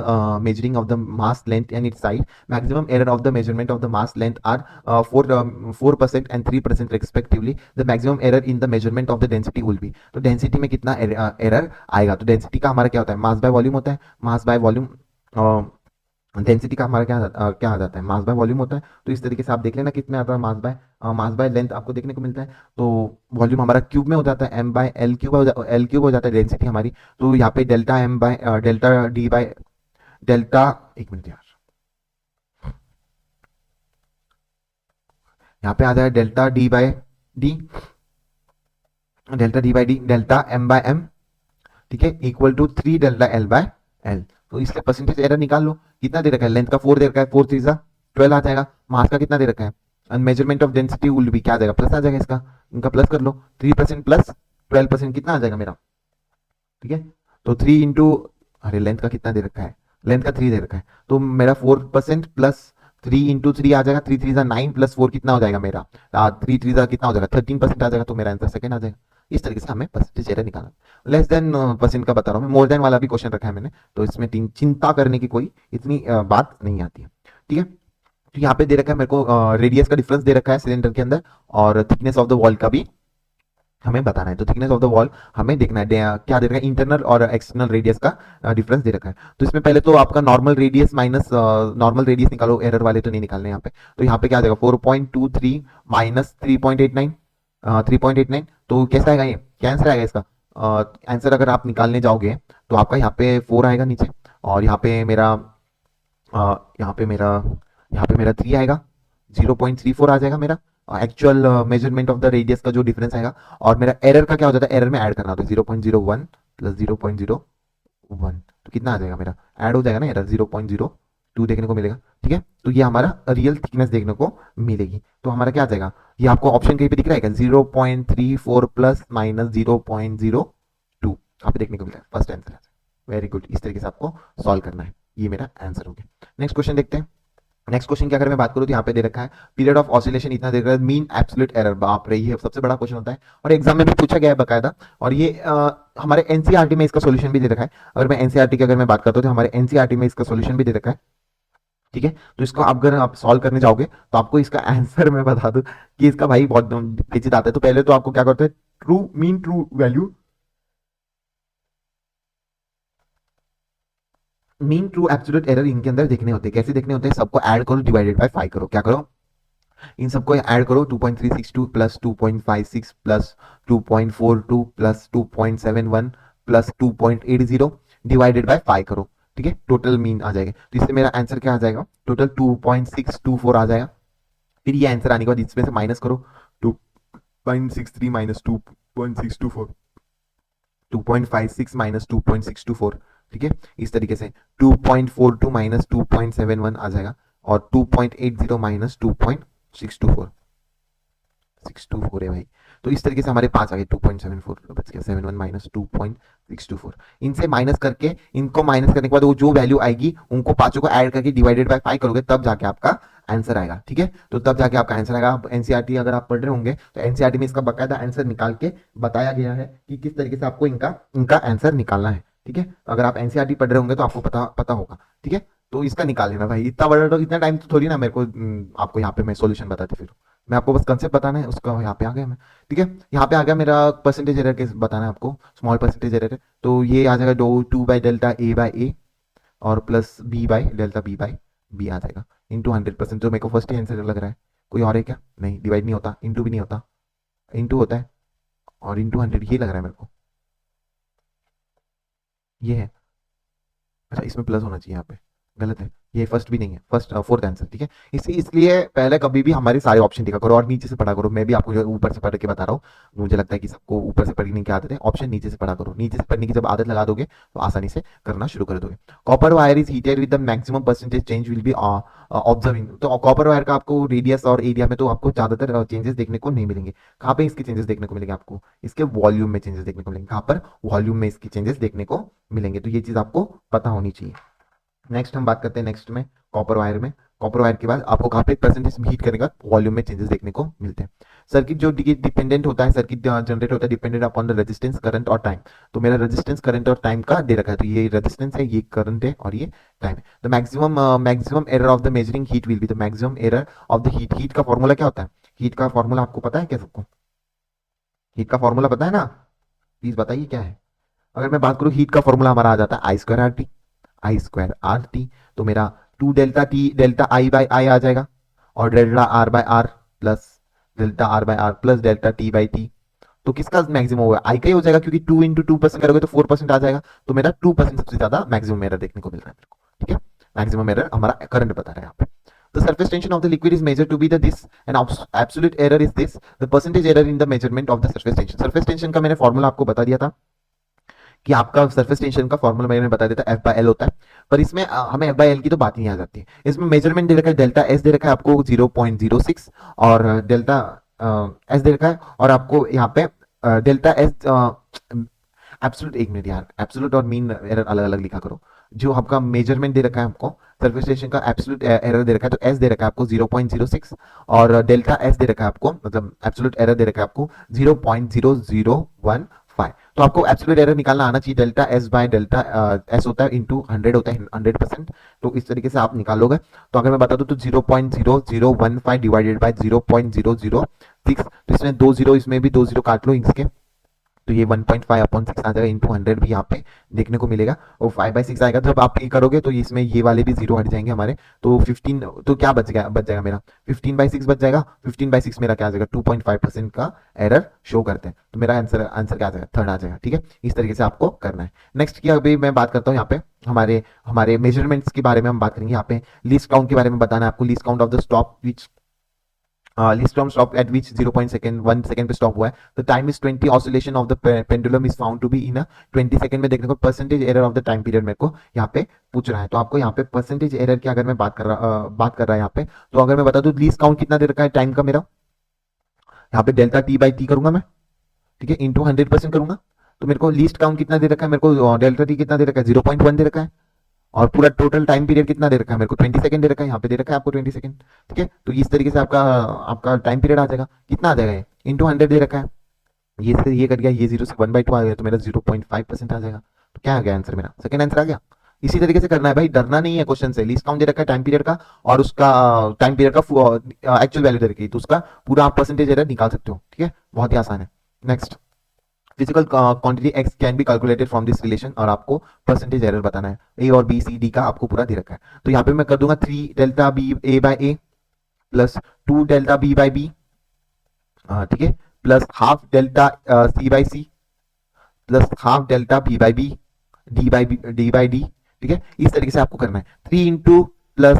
measuring of the mass length and its side. Maximum error of the measurement of the mass length are 4% and 3% respectively. The maximum error in the measurement of the density will be. तो डेंसिटी में कितना एरर आएगा, तो डेंसिटी का हमारा क्या होता है, मास बाय वॉल्यूम होता है। मास बाय वॉल्यूम, डेंसिटी का हमारा क्या आ जाता है, मास बाय वॉल्यूम होता है। तो इस तरीके से आप देख लेना कितने आता है, मास बाय लेंथ आपको देखने को मिलता है। तो वॉल्यूम हमारा क्यूब में हो जाता है, एम बाय एल क्यूब हो जाता है डेंसिटी हमारी। तो यहाँ पे delta M by delta D by delta, एक मिनट यार, यहाँ पे आ जाए delta D by D, delta M by M, ठीक है, equal to 3 delta L by L. तो इससे परसेंटेज एरर निकाल लो। कितना दे रखा है, लेंथ का 4 दे रखा है, 4 3 12 आ जाएगा। मास का कितना दे रखा है, and measurement of density will B क्या आ जाएगा, प्लस आ जाएगा इसका, इनका प्लस कर लो। 3% प्लस 12% कितना आ जाएगा मेरा। ठीक है, तो 3 इंटू, अरे लेंथ का कितना दे रखा है, लेंथ का 3 दे रखा है, तो मेरा 4% प्लस 3 इंटू 3 आ जाएगा, 3 3 9 प्लस 4 कितना हो जाएगा मेरा, 3 3 कितना हो जाएगा, 13% आ जाएगा। तो मेरा आंसर सेकंड आ जाएगा। इस तरीके से हमें परसेंटेज एरर निकालना। लेस देन परसेंट का बता रहा हूँ मैं, मोर देन वाला भी क्वेश्चन रखा है मैंने, तो इसमें चिंता करने की कोई इतनी बात नहीं आती है। ठीक है, तो यहाँ पे दे रखा है मेरे को रेडियस का डिफरेंस दे रखा है सिलेंडर के अंदर, और थिकनेस ऑफ द वॉल का भी हमें बताना है। तो थिकनेस ऑफ द वॉल हमें देखना है, क्या दे रखा है, इंटरनल और एक्सटर्नल रेडियस का डिफरेंस दे रखा है। तो इसमें पहले तो आपका normal radius minus normal radius निकालो, एरर वाले तो नहीं निकालने यहाँ पे। तो यहाँ पे क्या आ जाएगा, 4.23 माइनस 3.89, 3.89। तो कैसा आएगा, ये क्या आंसर आएगा इसका, आंसर अगर आप निकालने जाओगे तो आपका यहाँ पे 4 आएगा नीचे, और यहाँ पे मेरा यहाँ पे मेरा 3 आएगा, 0.34 आ जाएगा मेरा actual measurement of the radius का जो डिफरेंस आएगा। और मेरा एरर का क्या हो जाता है, एरर में ऐड करना होता है 0.01 प्लस 0.01, तो कितना आ जाएगा मेरा, ऐड हो जाएगा ना एरर, 0.02 देखने को मिलेगा। ठीक है, तो ये हमारा रियल थिकनेस देखने को मिलेगी। तो हमारा क्या आ जाएगा, ये आपको ऑप्शन कहीं पे दिख रहा है क्या, 0.34 प्लस माइनस 0.02 यहाँ पे देखने को मिला है, फर्स्ट आंसर है। वेरी गुड, इस तरीके से आपको सॉल्व करना है। ये मेरा आंसर हो गया। नेक्स्ट क्वेश्चन देखते हैं। नेक्स्ट क्वेश्चन की अगर मैं बात करूं तो यहाँ पे दे रखा है पीरियड ऑफ ऑसिलेशन इतना दे रखा है, मीन एब्सोल्यूट एरर, बाप रे ये सबसे बड़ा क्वेश्चन होता है और एग्जाम में भी पूछा गया है बकायदा। और ये हमारे एनसीईआरटी में इसका सॉल्यूशन भी दे रखा है। अगर मैं एनसीईआरटी की अगर मैं बात करता हूँ तो हमारे एनसीईआरटी में इसका सॉल्यूशन भी दे रखा है। ठीक है, तो इसको अगर आप सॉल्व करने जाओगे तो आपको इसका आंसर मैं बता दूं कि इसका भाई बहुत पेचीदा आता है। तो पहले तो आपको क्या करते हैं, true value, mean true absolute error इनके अंदर देखने होते हैं। कैसे देखने होते हैं, सबको ऐड करो, डिवाइडेड बाय 5 करो। क्या करो, इन सबको ऐड करो, 2.362 plus 2.56 plus 2.42 plus 2.71 plus 2.80 divided by 5 करो। ठीक है, टोटल मीन आ जाएगा। तो इससे मेरा आंसर क्या आ जाएगा, टोटल 2.624 आ जाएगा। फिर ये आंसर आने के बाद इसमें से माइनस करो, 2.63 माइनस 2.624, 2.56 माइनस 2.624, ठीक है, इस तरीके से 2.42 माइनस 2.71 आ जाएगा, और 2.80 माइनस 2.624, 624 है भाई। तो इस तरीके से हमारे पांच आ गए, 2.74 बच गया, 71 माइनस 2.624। इनसे माइनस करके, इनको माइनस करने के बाद वो जो वैल्यू आएगी उनको पांचों को ऐड करके डिवाइडेड बाय 5 करोगे, तब जाके आपका आंसर आएगा, ठीक है। तो तब जाके आपका आंसर आएगा। आप एनसीईआरटी अगर आप पढ़ रहे होंगे तो एनसीईआरटी में इसका बकायदा आंसर निकाल के बताया गया है कि किस तरीके से आपको इनका इनका आंसर निकालना है, ठीक है। अगर आप एनसीईआरटी पढ़ रहे होंगे तो आपको पता पता होगा, ठीक है। तो इसका निकाल लेना भाई, इतना बड़ा तो इतना टाइम तो थोड़ी ना मेरे को आपको यहाँ पे मैं सॉल्यूशन बताते फिर, मैं आपको बस कंसेप्ट बताना है उसका। यहाँ पे आ गया मैं, ठीक है। यहाँ पे आ गया मेरा परसेंटेज एरर केस बताना है आपको, स्मॉल परसेंटेज एरर है। तो ये आ जाएगा 2 बाई डेल्टा ए और plus B by delta B आ जाएगा इंटू 100%। जो मेरे को फर्स्ट ही आंसर लग रहा है। कोई और है क्या? नहीं, डिवाइड नहीं होता, इंटू भी नहीं होता, इंटू होता है, और इंटू 100 ये लग रहा है मेरे को, ये है। अच्छा, इसमें प्लस होना चाहिए, यहाँ पे गलत है, ये फर्स्ट भी नहीं है, फर्स्ट फोर्थ आंसर, ठीक है। इसलिए पहले कभी भी हमारे सारे ऑप्शन देखा करो और नीचे से पढ़ा करो। मैं भी आपको जो ऊपर से पढ़ के बता रहा हूँ, मुझे लगता है कि सबको ऊपर से पढ़ने की आदत है, ऑप्शन नीचे से पढ़ा करो। नीचे से पढ़ने की जब आदत लगा दोगे तो आसानी से करना शुरू कर दोगे। Copper wire is heated with the maximum percentage change will be observing. तो कॉपर वायर का आपको रेडियस और एरिया में तो आपको ज्यादातर चेंजेस देखने को नहीं मिलेंगे। कहाँ पे इसके चेंजेस देखने को मिलेंगे? आपको इसके वॉल्यूम में चेंजेस देखने को मिलेंगे। कहाँ पर? वॉल्यूम में इसकी चेंजेस देखने को मिलेंगे। तो ये चीज आपको पता होनी चाहिए। नेक्स्ट हम बात करते हैं नेक्स्ट में कॉपर वायर में। कॉपर वायर के बाद आपको कहाँ पे परसेंटेज हीट करेगा, वॉल्यूम में चेंजेस देखने को मिलते हैं। सर्किट जो डिपेंडेंट होता है, सर्किट जनरेट होता है dependent upon the resistance, current और टाइम। तो मेरा रेजिस्टेंस, करंट और टाइम का दे रखा है। तो ये रेजिस्टेंस है, ये करंट है और ये टाइम है। The maximum error of the measuring heat will be the maximum error of the heat. Heat का फॉर्मूला क्या होता है? हीट का फॉर्मूला आपको पता है क्या सबको? हीट का फॉर्मूला पता है ना? प्लीज बताइए क्या है। अगर मैं बात करूं, हीट का फॉर्मूला हमारा आ जाता है I²RT, I²RT। तो मेरा 2 delta delta I by I आ जाएगा, और delta R by R plus delta R by R plus delta T by T. तो किसका मैक्सिमम होगा? आई का ही हो जाएगा, क्योंकि 2 × 2% करोगे तो 4% आ जाएगा। तो मेरा 2% सबसे ज्यादा मैक्सिमम एरर देखने को मिल रहा है मेरे को, ठीक है। मैक्सिमम एरर हमारा करंट बता रहा है यहाँ पे। The surface tension of the liquid is measured to be the this, and absolute error is this, the percentage error in the measurement of the surface tension. Surface tension का मैंने फॉर्मूला आपको बता दिया था कि आपका सरफेस टेंशन का फॉर्मूला मैंने बता देता है, F/L होता है। पर इसमें हमें F/L की तो बात ही नहीं आ जाती है। इसमें मेजरमेंट दे रखा है, डेल्टा एस दे रखा है आपको 0.06, और डेल्टा एस दे रखा है, और आपको यहाँ पे डेल्टा एस एब्सोल्यूट, एक मिनट यार, एब्सोल्यूट और मीन एरर अलग अलग लिखा करो। जो आपका मेजरमेंट दे रखा है आपको सरफेस टेंशन का, एब्सोल्यूट एरर दे रखा है, तो एस दे रखा है आपको 0.06, और डेल्टा एस दे रखा है आपको, मतलब एब्सोल्यूट एरर दे रखा है आपको 0.0015। तो आपको एब्सोल्यूट एरर निकालना आना चाहिए। Delta S by delta S होता है इंटू 100 होता है, 100%। तो इस तरीके से आप निकालोगे। तो अगर मैं बता दूं तो 0.0015 डिवाइडेड बाय 0.006, तो इसमें 2 जीरो, इसमें भी 2 जीरो काट लो इसके, तो ये 1.5/6 आ जाएगा, इंटू 100 भी यहाँ पे देखने को मिलेगा, और 5/6 आएगा। जब आप ये करोगे तो इसमें ये वाले भी जीरो हट जाएंगे हमारे। तो 15, तो क्या बच जाएगा मेरा 15/6 बच जाएगा। 15/6 मेरा क्या आ जाएगा? 2.5% का एरर शो करते हैं। तो मेरा आंसर क्या आ जाएगा? थर्ड आ जाएगा, ठीक है। इस तरीके से आपको करना है। नेक्स्ट की अभी मैं बात करता हूँ यहाँ पे हमारे हमारे मेजरमेंट्स के बारे में हम बात करेंगे। यहाँ पे लीस्ट काउंट के बारे में बताना है आपको। Least count of the stop which least count stop at which 1 second पे stop हुआ है। The time is 20, oscillation of the pendulum is found to be in a 20 second में देखने को। Percentage error of the time period मेरे को यहाँ पे पूछ रहा है। तो आपको यहाँ पे परसेंटेज एरर की अगर मैं बात कर रहा है यहाँ पे, तो अगर मैं बता दूं लीस्ट काउंट कितना दे रखा है टाइम का मेरा, यहाँ पे डेल्टा टी बाई टी करूंगा मैं, ठीक है, इंटू 100% करूंगा। तो मेरे को लीस्ट काउंट कितना दे रखा है, मेरे को डेल्टा टी कितना दे रखा है, 0.1 दे रखा है, और पूरा टोटल टाइम पीरियड कितना दे रखा है मेरे को, 20 सेकंड दे रखा है। यहाँ पे दे रखा है आपको 20 सेकंड, ठीक है। तो इस तरीके से आपका आपका टाइम पीरियड आ जाएगा। कितना आ जाएगा? ये इंटू 100 दे रखा है, ये से ये कट गया, ये 0 से 1/2 आ गया, तो मेरा 0.5% आ जाएगा। तो क्या आ गया आंसर? मेरा सेकंड आंसर आ गया। इसी तरीके से करना है भाई, डरना नहीं है क्वेश्चन से। लीस्ट काउंट दे रखा है टाइम पीरियड का, और उसका टाइम पीरियड का एक्चुअल वैल्यू दे रखी है, तो उसका पूरा आप परसेंटेज एरर निकाल सकते हो, ठीक है। बहुत ही आसान है। Next, physical quantity x can be calculated from this relation, और आपको परसेंटेज एरर बताना है। a और b c d का आपको पूरा दे रखा है। तो यहाँ पे मैं कर दूंगा 3 delta b a by a plus 2 delta b by b, ठीक है, plus half delta c by c plus half delta b by b d by d, ठीक है। इस तरीके से आपको करना है। 3 इंटू प्लस,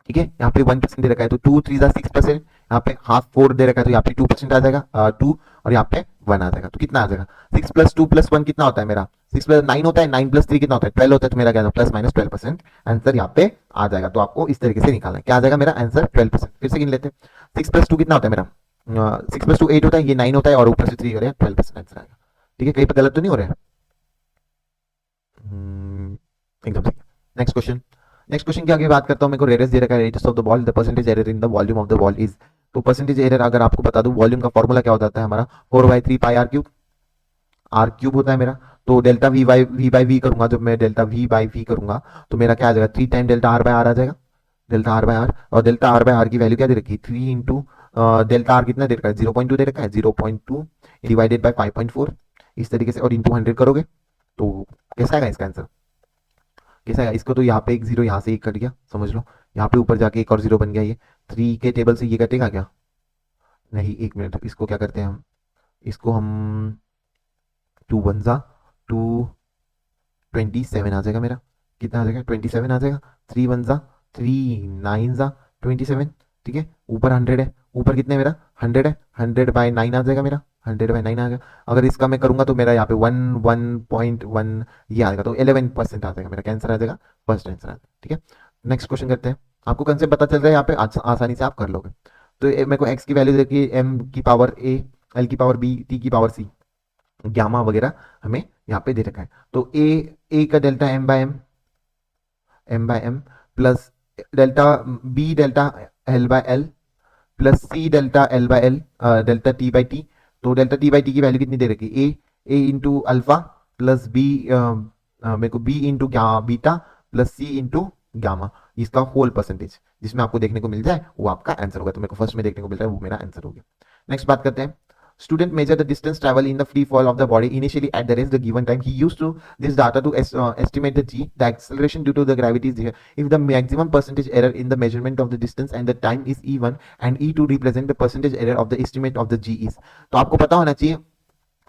ठीक है, यहाँ पे 1% दे रखा है, तो 2 3 6%, यहाँ पे हाफ 4 दे रखा है, तो यहाँ पे 2% आ जाएगा 2, और यहाँ पे 1 आ जाएगा। तो कितना आ जाएगा, 6 प्लस 2 प्लस 1 कितना होता है मेरा, 6 प्लस 9 होता है, 9 प्लस 3 कितना होता है, 12 होता है। तो मेरा क्या प्लस माइनस 12% आंसर यहाँ पे आ जाएगा। तो आपको इस तरीके से निकालना है, क्या आ जाएगा मेरा आंसर 12%। फिर से गिन लेते हैं, 6 प्लस 2 कितना होता है मेरा, 6 प्लस 2 8 होता है, ये 9 होता है और ऊपर से 3 हो रहा है, 12% आंसर आएगा। ठीक है, कहीं पर गलत तो नहीं हो रहा है? एकदम सही। नेक्स्ट क्वेश्चन, नेक्स्ट क्वेश्चन की आगे बात करता हूँ। मेरे को रेडियस दे रखा है, radius of the ball, the percentage error in the volume of the ball is. तो परसेंटेज एरर अगर आपको बता दूं, वॉल्यूम का फॉर्मूला क्या होता है हमारा, 4/3 पाई आर क्यूब, आर क्यूब होता है मेरा। तो डेल्टा वी बाई वी करूंगा, जब मैं डेल्टा वी बाई वी करूंगा तो मेरा क्या आ जाएगा, 3 time delta R by R आ जाएगा, डेल्टा आर बाय आर। और डेल्टा आर बाय आर की वैल्यू क्या दे रखी है, 3 इंटू डेल्टा आर कितना दे रखा है, 0.2 दे रखा है, 0.2 डिवाइडेड बाय 5.4, इस तरीके से, और इंटू 100 करोगे तो कैसा आएगा इसका आंसर, कैसा आएगा। इसको तो यहाँ पे एक जीरो यहाँ से एक कट गया, समझ लो, यहाँ पे ऊपर जाके एक और जीरो बन गया, ये 3 के टेबल से ये कटेगा क्या, नहीं, एक मिनट, इसको क्या करते हैं हम, इसको हम 2 वन जा 2, 27 आ जाएगा मेरा, कितना आ जाएगा 27 आ जाएगा, 3 वन जा 3, 9 जा 27। ठीक है, ऊपर 100 है, ऊपर कितने मेरा 100 है, 100/9 आ जाएगा मेरा, 100/9 आ गया। अगर इसका मैं करूंगा तो मेरा यहाँ पे 1 ये आएगा, तो 11% आ जाएगा मेरा, कैंसर आ जाएगा, फर्स्ट आंसर आ जाएगा। ठीक है, नेक्स्ट क्वेश्चन करते हैं। आपको कंसेप्ट पता चल रहा है यहाँ पे, आसानी से आप कर लोगे। तो मेरे को एक्स की वैल्यू देखिए, एम की पावर ए, एल की पावर बी, टी की पावर सी, गामा वगैरह हमें यहाँ पे दे रखा है। तो ए का delta M by M plus delta B delta L by L plus C delta L by L, delta T by T. तो डेल्टा टी बाई टी की वैल्यू कितनी दे रखी है, A into alpha plus B, मेरे को B into beta plus C into gamma, इसका होल परसेंटेज जिसमें आपको देखने को मिल जाए वो आपका आंसर होगा। तो मेरे को फर्स्ट में देखने को मिल रहा है वो मेरा आंसर हो गया। नेक्स्ट बात करते हैं, student measure the distance travel in the free fall of the body initially at the rest the given time. He used to this data to estimate the g, the acceleration due to the gravity is here. If the maximum percentage error in the measurement of the distance and the time is e1 and e2 represent the percentage error of the estimate of the g is। तो आपको पता होना चाहिए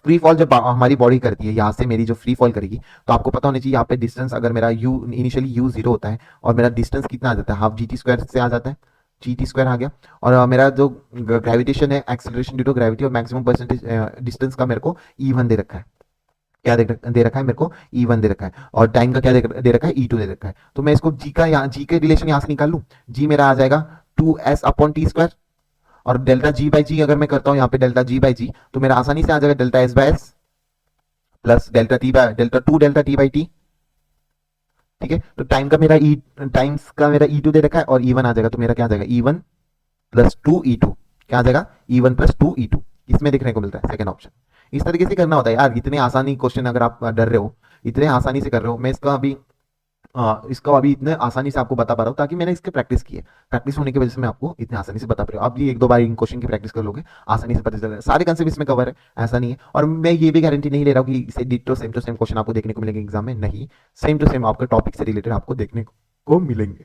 फ्री फॉल जब हमारी बॉडी करती है, यहाँ से मेरी जो फ्री फॉल करेगी, तो आपको पता होना चाहिए यहाँ पे डिस्टेंस, अगर मेरा u इनिशियली u 0 होता है और मेरा डिस्टेंस कितना आ जाता है, हाफ जी टी स्क्वायर से आ जाता है, जी टी स्क्वायर आ गया। और मेरा जो ग्रेविटेशन है, एक्सेलरेशन ड्यू टू ग्रेविटी और मैक्सिमम परसेंटेज डिस्टेंस का मेरे को E1 दे रखा है, क्या दे रखा है मेरे को, E1 दे रखा है। और टाइम का क्या दे रखा है, E2 दे रखा है। तो मैं इसको जी का, यहाँ जी के रिलेशन यहाँ से निकाल लूँ, जी मेरा आ जाएगा 2s/t²। और डेल्टा जी बाई जी अगर मैं करता हूँ यहाँ पे डेल्टा जी बाई जी, तो मेरा आसानी से आ जाएगा delta s/s plus delta T by T. ठीक है, तो टाइम का मेरा टाइम्स का मेरा E2 दे रखा है और E1 आ जाएगा, तो मेरा क्या आ जाएगा, E1 प्लस 2E2, क्या आ जाएगा, E1 प्लस 2E2, इसमें देखने को मिलता है सेकंड ऑप्शन। इस तरीके से करना होता है यार, इतने आसानी क्वेश्चन अगर आप डर रहे हो, इतने आसानी से कर रहे हो, मैं इसका अभी इतने आसानी से आपको बता पा रहा हूँ ताकि मैंने इसके प्रैक्टिस की है, प्रैक्टिस होने की वजह से मैं आपको इतने आसानी से बता पा रहा हूँ। आप ये 1-2 बार इन क्वेश्चन की प्रैक्टिस कर लोगे, आसानी से पता चल रहा है, सारे कंसेप्ट इसमें कवर है, ऐसा नहीं है। और मैं ये भी गारंटी नहीं ले रहा हूँ कि इसे ditto same to same question आपको देखने को मिलेंगे एग्जाम में, नहीं, सेम टू सेम आपके टॉपिक से रिलेटेड आपको देखने को मिलेंगे।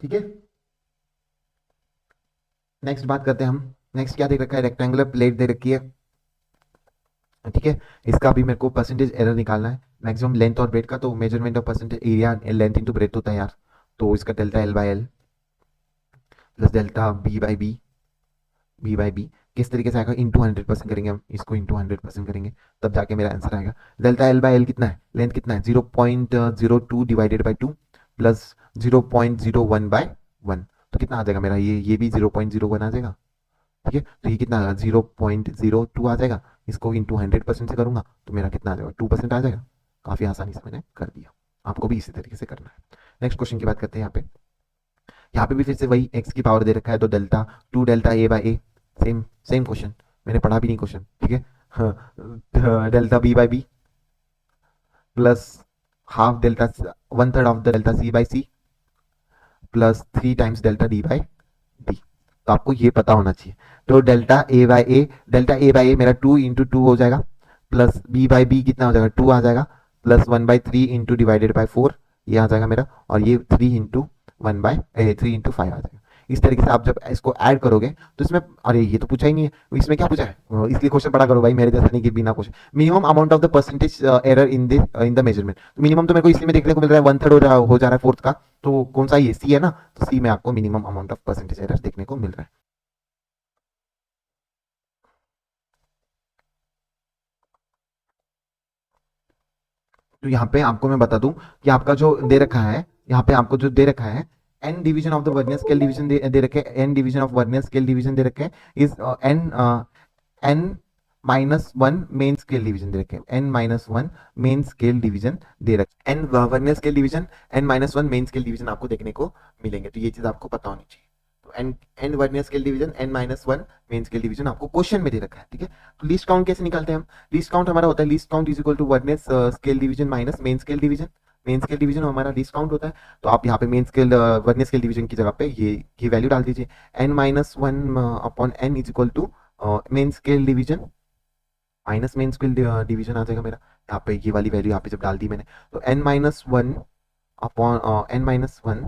ठीक है, नेक्स्ट बात करते हैं हम। नेक्स्ट क्या दे रखा है, रेक्टेंगुलर प्लेट दे रखी है। ठीक है, इसका भी मेरे को परसेंटेज एरर निकालना है, मैक्सिमम लेंथ और ब्रेथ का। तो measurement of percentage area length into breadth होता है यार, तो इसका delta L by L plus delta B by B किस तरीके से आएगा, इंटू 100% करेंगे हम इसको, इंटू 100% करेंगे तब जाके मेरा आंसर आएगा। डेल्टा एल बाई एल कितना है, लेंथ कितना है, 0.02 डिवाइडेड बाई 2 प्लस 0.01/1, तो कितना आ जाएगा मेरा, ये भी 0.01 आ जाएगा। ठीक है, तो ये कितना आ जाएगा, 0.02 आ जाएगा। इसको इंटू 100% से करूंगा तो मेरा कितना आ जाएगा, 2% आ जाएगा। काफी आसानी से मैंने कर दिया, आपको भी इसी तरीके से करना है। नेक्स्ट क्वेश्चन की बात करते हैं। यहाँ पे भी फिर से वही एक्स की पावर दे रखा है, तो delta A by A, same same question, मैंने पढ़ा भी नहीं क्वेश्चन। ठीक है, delta B by B plus half delta 1/3 of the delta C by C plus 3 times delta D by D. तो आपको ये पता होना चाहिए। तो डेल्टा ए बाई ए मेरा 2 × 2 हो जाएगा, प्लस बी बाई बी कितना हो जाएगा, 2 आ जाएगा, प्लस 1/3 इंटू डिवाइडेड बाई 4 ये आ जाएगा मेरा, और ये 3 × 5 आ जाएगा। इस तरीके से आप जब इसको ऐड करोगे तो इसमें, अरे ये तो पूछा ही नहीं है, इसमें क्या पूछा है, इसलिए क्वेश्चन पढ़ा करो भाई, मेरे जैसा नहीं कि बिना question. Minimum amount of the percentage error in the measurement, तो मिनिमम तो मेरे को इसलिए में देखने को मिल रहा है 1/3 हो जा रहा है फोर्थ का, तो कौन सा, ये सी है ना, तो सी में आपको minimum amount of percentage error देखने को मिल रहा है। तो यहाँ पे आपको मैं बता दूं कि आपका जो दे रखा है, यहाँ पे आपको जो दे रखा है, N division of the vernier scale division दे रखे हैं, N division of vernier scale division दे रखे हैं, is N N minus one main scale division दे रखे हैं, N minus one main scale division दे रखे, N vernier scale division, N minus one main scale division आपको देखने को मिलेंगे। तो ये चीज आपको पता होनी चाहिए। तो N N vernier scale division, N minus one main scale division आपको क्वेश्चन में दे रखा है, ठीक है। तो लीस्ट काउंट कैसे निकालते हैं हम? लीस्ट काउंट हमारा होता है, least count is equal to vernier scale division minus main scale division. Main scale division हमारा लीस्ट काउंट होता है। तो आप यहाँ पे main scale vernier scale division की जगह पे ये वैल्यू डाल दीजिए, N minus one upon N is equal to main scale division minus main scale division आ जाएगा मेरा। यहाँ पे ये वाली वैल्यू यहाँ पे जब डाल दी मैंने, तो N minus one upon N minus one,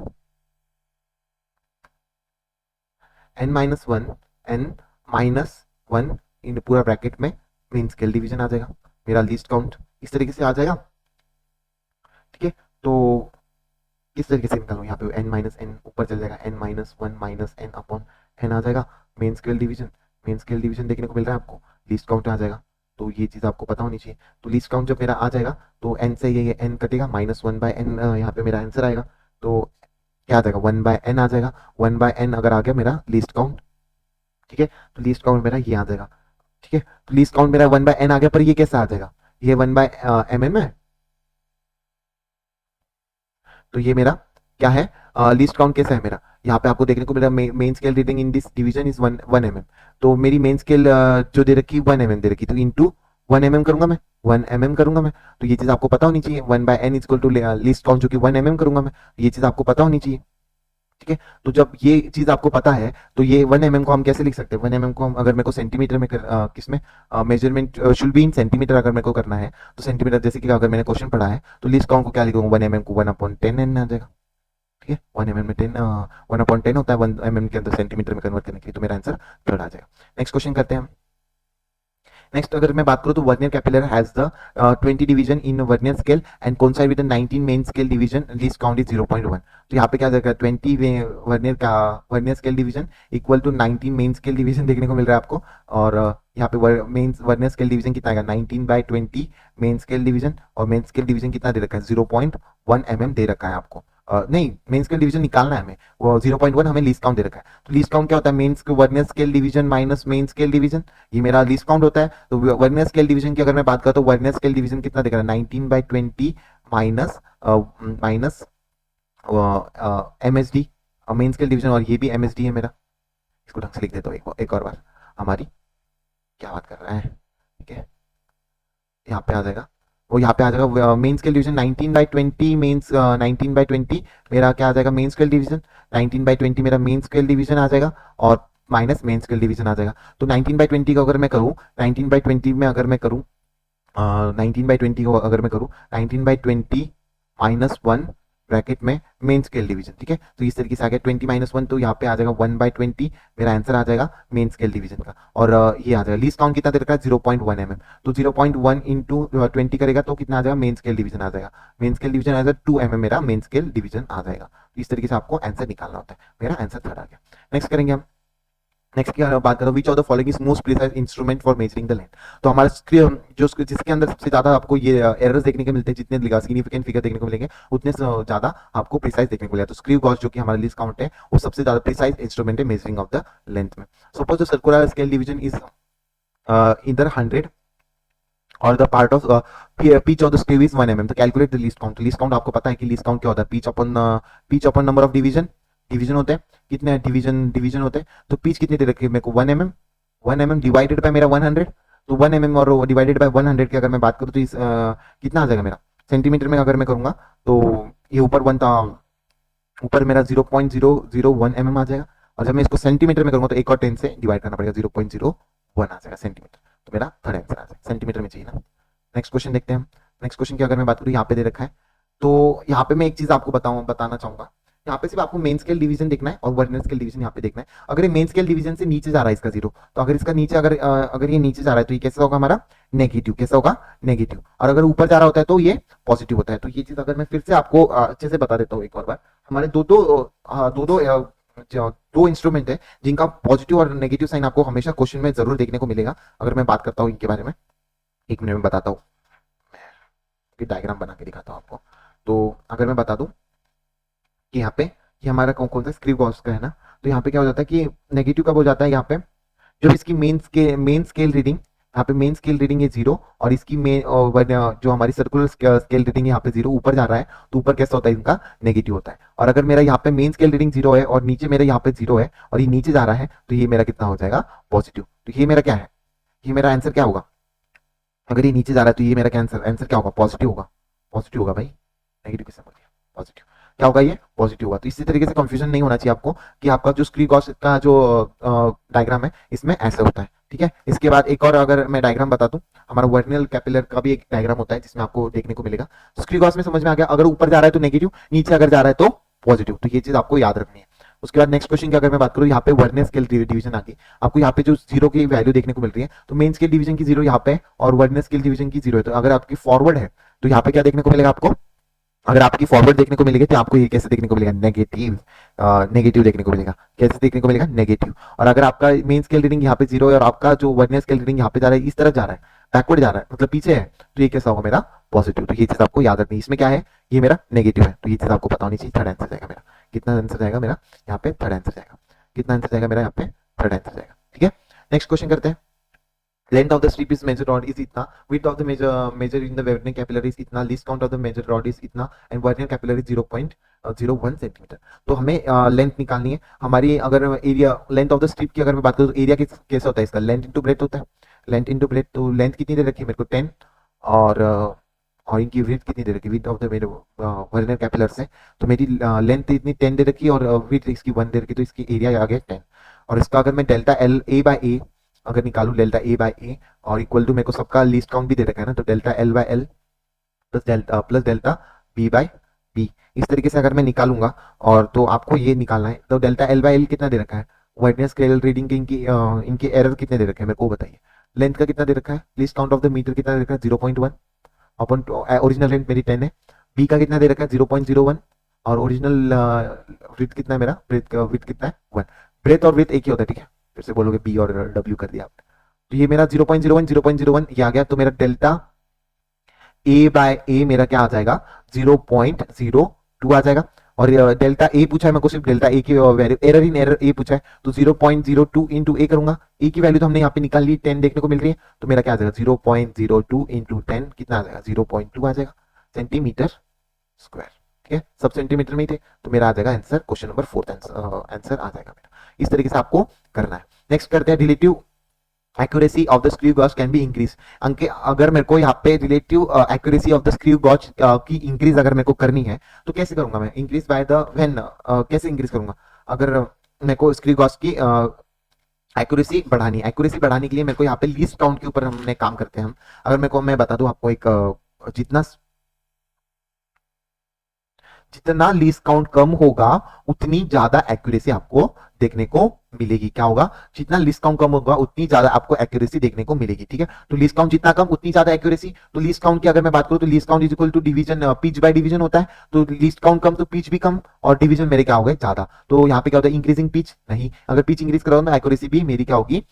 N minus one, N minus one in पूरा ब्रैकेट में मेन स्केल डिवीजन आ जाएगा। मेरा लीस्ट काउंट इस तरीके से आ जाएगा, ठीक है। तो किस तरीके से निकालूं? यहाँ पे एन माइनस एन ऊपर चल जाएगा, N minus one minus N upon N आ जाएगा। Main scale division, main scale division देखने को मिल रहा है आपको, लीस्ट काउंट आ जाएगा। तो ये चीज़ आपको पता होनी चाहिए। तो लीस्ट काउंट जब मेरा आ जाएगा तो एन से ये एन कटेगा, माइनस वन बाय एन यहाँ पे मेरा आंसर आएगा। तो क्या आ जाएगा? वन बाय एन आ जाएगा। वन बाय एन अगर आ गया मेरा लीस्ट काउंट, ठीक है, तो लीस्ट काउंट मेरा ये आ जाएगा, ठीक है। तो लीस्ट काउंट मेरा वन बाय एन आ गया, पर ये कैसे आ जाएगा? ये वन बाय एम एम है, तो ये मेरा क्या है? लीस्ट काउंट कैसा है मेरा? यहाँ पे आपको देखने को मिला main scale reading in this division is one M M. तो मेरी मेन स्केल जो दे रखी वन एम एम दे रखी, तो इंटू वन एम एम करूंगा मैं, वन एम एम करूंगा मैं। तो ये चीज आपको पता होनी चाहिए, one by N equal to least count जो कि वन एम एम करूंगा मैं, ये चीज आपको पता होनी चाहिए, ठीक है। तो जब ये चीज आपको पता है तो ये वन एम एम को हम कैसे लिख सकते हैं? वन एम एम को हम अगर मेरे को सेंटीमीटर में किसमें measurement should be in centimetre अगर मेरे को करना है तो सेंटीमीटर, जैसे कि अगर मैंने क्वेश्चन पढ़ा है तो लीस्ट काउंट को क्या लिखूंगा? वन एम एम को वन अपॉन टेन एन आ जाएगा, ठीक है। वन एम एम में टेन, वन अपॉन टेन होता है वन एम एम के अंदर सेंटीमीटर में कन्वर्ट करने के लिए। तो मेरा आंसर थर्ड आ जाएगा। नेक्स्ट क्वेश्चन करते हैं हम। नेक्स्ट अगर मैं बात करूं तो vernier caliper has the 20 division in vernier scale and coincide with the 19 main scale division, least count is 0.1। तो यहाँ पे क्या जाएगा? 20 वर्नियर का vernier scale division equal to 19 main scale division देखने को मिल रहा है आपको। और यहाँ पे मेन वर्नियर स्केल डिवीजन कितना आएगा? 19/20 मेन स्केल डिवीजन, और मेन स्केल डिवीजन कितना दे रखा है? 0.1 mm दे रखा है आपको। नहीं, मेन स्केल डिवीजन निकालना है हमें, वो 0.1 हमें लीस्ट काउंट दे रखा है। तो लीस्ट काउंट क्या होता है? Main vernier scale division minus main scale division, ये मेरा लीस्ट काउंट होता है। तो वर्नियर स्केल डिवीजन की अगर मैं बात करूं तो वर्नियर स्केल डिवीजन कितना दिख रहा है? 19/20 minus minus MSD main scale division, और ये भी एमएसडी है मेरा। इसको ढंग से लिख देता हूँ एक और बार। हमारी क्या बात कर रहा है, ठीक है, यहाँ पे आ जाएगा, वो यहाँ पे आ जाएगा मेन स्केल डिवीजन 19/20 मेंस 19/20 मेरा क्या आ जाएगा? मेन स्केल डिवीजन 19/20 मेरा मेन स्केल डिवीजन आ जाएगा, और माइनस मेन स्केल डिवीजन आ जाएगा। तो 19/20 का अगर मैं करूँ, 19/20 में अगर मैं करूँ 19/20 को अगर मैं करूँ 19/20 माइनस वन ब्रैकेट में मेन स्केल डिवीजन, ठीक है। तो इस तरीके से आ गया 20 - 1, तो यहाँ पे आ जाएगा 1/20 मेरा आंसर आ जाएगा मेन स्केल डिवीजन का। और ये आ जाएगा लीस्ट काउंट कितना दे रखा है? 0.1 mm। तो 0.1 इंटू 20 करेगा तो कितना आ जाएगा? मेन स्केल डिवीजन आ जाएगा। मेन स्केल डिवीजन आ जाएगा 2 mm मेरा मेन स्केल डिवीजन आ जाएगा। तो इस तरीके से आपको आंसर निकालना होता है। मेरा आंसर थर्ड आ गया। नेक्स्ट करेंगे हम। नेक्स्ट की बात करो, विच of the following is most precise instrument for measuring the length. तो हमारा जो जिसके अंदर सबसे ज्यादा आपको ये एरर्स देखने को मिलते हैं, जितने सिग्निफिकेंट फिगर देखने को मिलेंगे उतने ज्यादा आपको प्रिसाइज देखने को मिलेगा। तो स्क्रू गॉज जो कि हमारा लीस्ट काउंट है, वो सबसे ज्यादा प्रिसाइज इंस्ट्रूमेंट है मेजरिंग ऑफ द लेंथ में। Suppose the circular scale division is इधर 100 और the part of pitch of the screw is 1 mm। तो calculate the least count. Least count आपको पता है कि लीस्ट काउंट क्या होता है? Pitch upon number of division, division होते हैं कितने? डिवीजन होते हैं। तो पिच कितनी दे रखी है मेरे को? 1 mm। 1 mm डिवाइडेड बाय मेरा 100, तो 1 mm और डिवाइडेड बाय 100 की अगर मैं बात करूँ तो कितना आ जाएगा मेरा? सेंटीमीटर में अगर मैं करूंगा तो ये ऊपर ऊपर मेरा 0.001 mm आ जाएगा, और जब मैं इसको सेंटीमीटर में करूंगा तो 1 और 10 से डिवाइड करना पड़ेगा, 0.01 आ जाएगा सेंटीमीटर। तो मेरा थर्ड आंसर आ जाएगा, सेंटीमीटर में चाहिए ना। नेक्स्ट क्वेश्चन देखते हैं हम। नेक्स्ट क्वेश्चन की अगर मैं बात करूँ, यहाँ पे दे रखा है, तो यहाँ पे मैं एक चीज आपको बताना चाहूंगा। यहाँ पे सिर्फ आपको मेन स्केल डिवीजन देखना है और वर्नियर स्केल डिवीजन यहाँ पे देखना है। अगर ये मेन स्केल डिवीजन से नीचे जा रहा है इसका 0, तो अगर इसका नीचे अगर ये नीचे जा रहा है तो ये कैसा होगा हमारा? नेगेटिव। कैसा होगा? नेगेटिव। और अगर ऊपर जा रहा होता है तो ये पॉजिटिव होता है। तो ये चीज अगर मैं फिर से आपको अच्छे से बता देता हूँ एक और बार। हमारे दो इंस्ट्रूमेंट है जिनका पॉजिटिव और नेगेटिव साइन आपको हमेशा क्वेश्चन में जरूर देखने को मिलेगा। अगर मैं बात करता हूँ इनके बारे में, 1 मिनट में बताता हूँ। उसकी डायग्राम बना के दिखाता हूँ आपको। तो अगर मैं बता दूं कि यहाँ पे ये हमारा कौन सा स्क्रू गॉस का है ना, तो यहाँ पे क्या हो जाता है कि नेगेटिव कब हो जाता है, यहाँ पे जो इसकी मेन स्केल रीडिंग, यहाँ पे मेन स्केल रीडिंग है 0, और इसकी मेन जो हमारी सर्कुलर स्केल रीडिंग है यहाँ पे 0 ऊपर जा रहा है, तो ऊपर कैसा होता है, इनका नेगेटिव होता है। और अगर मेरा यहाँ पे मेन स्केल रीडिंग 0 है और नीचे मेरे यहाँ पे 0 है और ये नीचे जा रहा है, तो ये मेरा कितना हो जाएगा, पॉजिटिव। तो ये मेरा क्या है, ये मेरा आंसर क्या होगा, अगर ये नीचे जा रहा है तो ये मेरा आंसर आंसर क्या होगा, पॉजिटिव होगा। पॉजिटिव होगा भाई, नेगेटिव किसने बोल दिया, पॉजिटिव। क्या होगा, ये पॉजिटिव होगा। तो इसी तरीके से कंफ्यूजन नहीं होना चाहिए आपको कि आपका जो स्क्रू गॉस का जो डायग्राम है इसमें ऐसे होता है, ठीक है। इसके बाद एक और अगर मैं डायग्राम बता दूं, हमारा वर्नियल कैपिलर का भी एक डायग्राम होता है जिसमें आपको देखने को मिलेगा। स्क्रू गॉस में समझ में आ गया, अगर ऊपर जा रहा है तो नेगेटिव, नीचे अगर जा रहा है तो पॉजिटिव। तो ये चीज आपको याद रखनी है। उसके बाद नेक्स्ट क्वेश्चन की अगर मैं बात करूं, यहाँ पे वर्नियर स्केल डिवीजन आती है, आपको यहाँ पे जो 0 की वैल्यू देखने को मिल रही है, तो मेन स्केल डिवीजन की 0 यहाँ पे और वर्नियर स्केल डिवीजन की 0 है। तो अगर आपकी फॉरवर्ड है तो यहाँ पे क्या देखने को मिलेगा आपको, अगर आपकी फॉरवर्ड देखने को मिलेगी तो आपको ये कैसे देखने को मिलेगा, नेगेटिव। नेगेटिव देखने को मिलेगा, कैसे देखने को मिलेगा, नेगेटिव। और अगर आपका मेन स्केल रीडिंग यहाँ पे 0 है और आपका जो वर्नियर स्केल रीडिंग यहाँ पे जा रहा है, इस तरह जा रहा है, बैकवर्ड जा रहा है, मतलब पीछे है, तो ये कैसा होगा, मेरा पॉजिटिव। तो ये चीज आपको याद रखनी है। इसमें क्या है, ये मेरा नेगेटिव है, तो ये चीज आपको पता होनी चाहिए। थर्ड आंसर जाएगा मेरा, कितना आंसर जाएगा मेरा यहाँ पे, थर्ड आंसर जाएगा। कितना आंसर जाएगा मेरा यहाँ पे, थर्ड आंसर जाएगा, ठीक है। नेक्स्ट क्वेश्चन करते हैं। Length of the strip is measured rod is इतना, width of the measure in the vernier capillary is इतना, least count of the measured rod is इतना, and vernier capillary 0.01 सेंटीमीटर। तो हमें लेंथ निकालनी है हमारी। अगर area length of the strip की अगर मैं बात करूँ तो एरिया कैसे होता है इसका, लेंथ इंटू ब्रेथ होता है, लेंथ इंटू ब्रेथ। तो लेंथ कितनी दे रखी है मेरे को 10, और इनकी विड्थ कितनी दे रखी है, विड्थ ऑफ द मेरे वर्नियर कैपिलर से, तो मेरी लेंथ इतनी 10 दे रखी है और विड्थ इसकी 1 दे रखी है, तो इसकी एरिया आ गया 10। और इसका अगर मैं डेल्टा एल ए बाई ए अगर निकालू, डेल्टा ए बाई ए और इक्वल टू मेरे को सबका लीस्ट काउंट भी दे रखा है ना, तो delta L by L plus delta B by B, इस तरीके से अगर मैं निकालूंगा, और तो आपको ये निकालना है। तो डेल्टा एल बाई एल कितना दे रखा है, वर्नियर स्केल रीडिंग के इनके एरर कितने दे रखे हैं मेरे को बताइए। लेंथ का कितना दे रखा है, least count of the metre कितना दे रखा है, 0.1 अपन, ओरिजिनल लेंथ मेरी 10 है। बी का कितना दे रखा है, 0.01, और ओरिजिनल विड्थ कितना है मेरा, विड्थ कितना है 1। ब्रेथ और विड्थ एक ही होता है, ठीक है। फिर से बोलोगे बी और डब्ल्यू कर दिया आपने, तो ये मेरा 0.01 ये आ गया। तो मेरा डेल्टा ए बाय ए मेरा क्या आ जाएगा, 0.02 आ जाएगा। और डेल्टा ए पूछा है मेरे को, सिर्फ डेल्टा ए की वैल्यू, एरर इन एरर ए पूछा है, तो 0.02 इंटू ए करूंगा। ए की वैल्यू तो हमने यहाँ पे निकाल ली, 10 देखने को मिल रही है, तो मेरा क्या आ जाएगा, 0.02 इंटू 10 कितना आ जाएगा, 0.2 आ जाएगा सेंटीमीटर स्क्वायर, ठीक है। सब सेंटीमीटर में ही थे, तो मेरा आ जाएगा आंसर, क्वेश्चन नंबर 4 आंसर आ जाएगा मेरा। इस तरीके से आपको करना है। नेक्स्ट करते हैं, relative accuracy of the screw gauge can be increase. अंके अगर मेरे को यहाँ पे relative accuracy of the screw gauge की इंक्रीज अगर मेरे को करनी है तो कैसे करूंगा मैं, इंक्रीज बाय द व्हेन, कैसे इंक्रीज करूंगा। अगर मेरे को स्क्रू गॉज की एक्यूरेसी बढ़ानी है, एक्यूरेसी बढ़ाने के लिए मेरे को यहाँ पे लीस्ट काउंट के ऊपर हमने काम करते हैं हम। अगर मेरे को मैं बता दूं आपको एक जितना लीस्ट काउंट कम होगा उतनी ज्यादा एक्यूरेसी आपको देखने को मिलेगी। क्या होगा, जितना लीस्ट काउंट कम होगा उतनी ज्यादा आपको एक्यूरेसी देखने को मिलेगी, ठीक है। तो लीस्ट काउंट जितना कम उतनी ज्यादा एक्यूरेसी। तो लीस्ट काउंट की अगर मैं बात करूं तो least count is equal to division, pitch by division होता है। तो लीस्ट काउंट कम तो पिच भी कम, और डिवीजन मेरे क्या हो गए, ज्यादा। तो यहाँ पे क्या होता है, इंक्रीजिंग पिच नहीं, अगर पिच इंक्रीज करो तो एक्यूरेसी भी मेरी क्या होगी,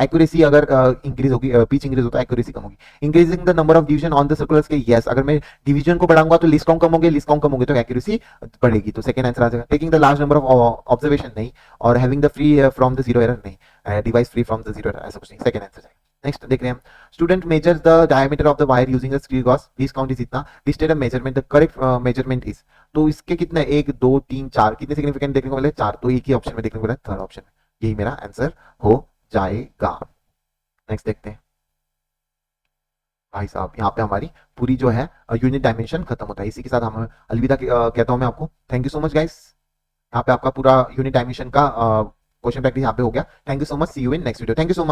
एक्यूरेसी अगर इंक्रीज होगी, पिच इंक्रीज होता है, एक्यूरेसी कम होगी। Increasing the number of division on the circular scale, yes, अगर मैं डिवीजन को बढ़ाऊंगा तो लीस्ट काउंट कम होंगे, लीस्ट काउंट कम होंगे तो एक्यूरेसी बढ़ेगी। तो सेकंड आंसर आ जाएगा। Taking the large number of observation नहीं, और having the free from the zero error नहीं, device free from the zero error, ऐसा कुछ नहीं। सेकंड आंसर जाएगा। नेक्स्ट देख रहे हैं हम, student measure the diameter of the wire using a screw gauge, least count is इतना, listed a measurement, the correct measurement is. तो इसके कितने, 1 2 3 4 कितने सिग्निफिकेंट देखने को मिले, 4। तो एक ही ऑप्शन में देखने को मिला, थर्ड ऑप्शन में, यही मेरा आंसर हो जाएगा। नेक्स्ट देखते हैं भाई साहब, यहाँ पे हमारी पूरी जो है यूनिट डायमेंशन खत्म होता है। इसी के साथ हम अलविदा कहता हूँ मैं आपको। Thank you so much guys. यहाँ पे आपका पूरा यूनिट डायमेंशन का क्वेश्चन प्रैक्टिस यहाँ पे हो गया। Thank you so much, see you in next video. Thank you so much.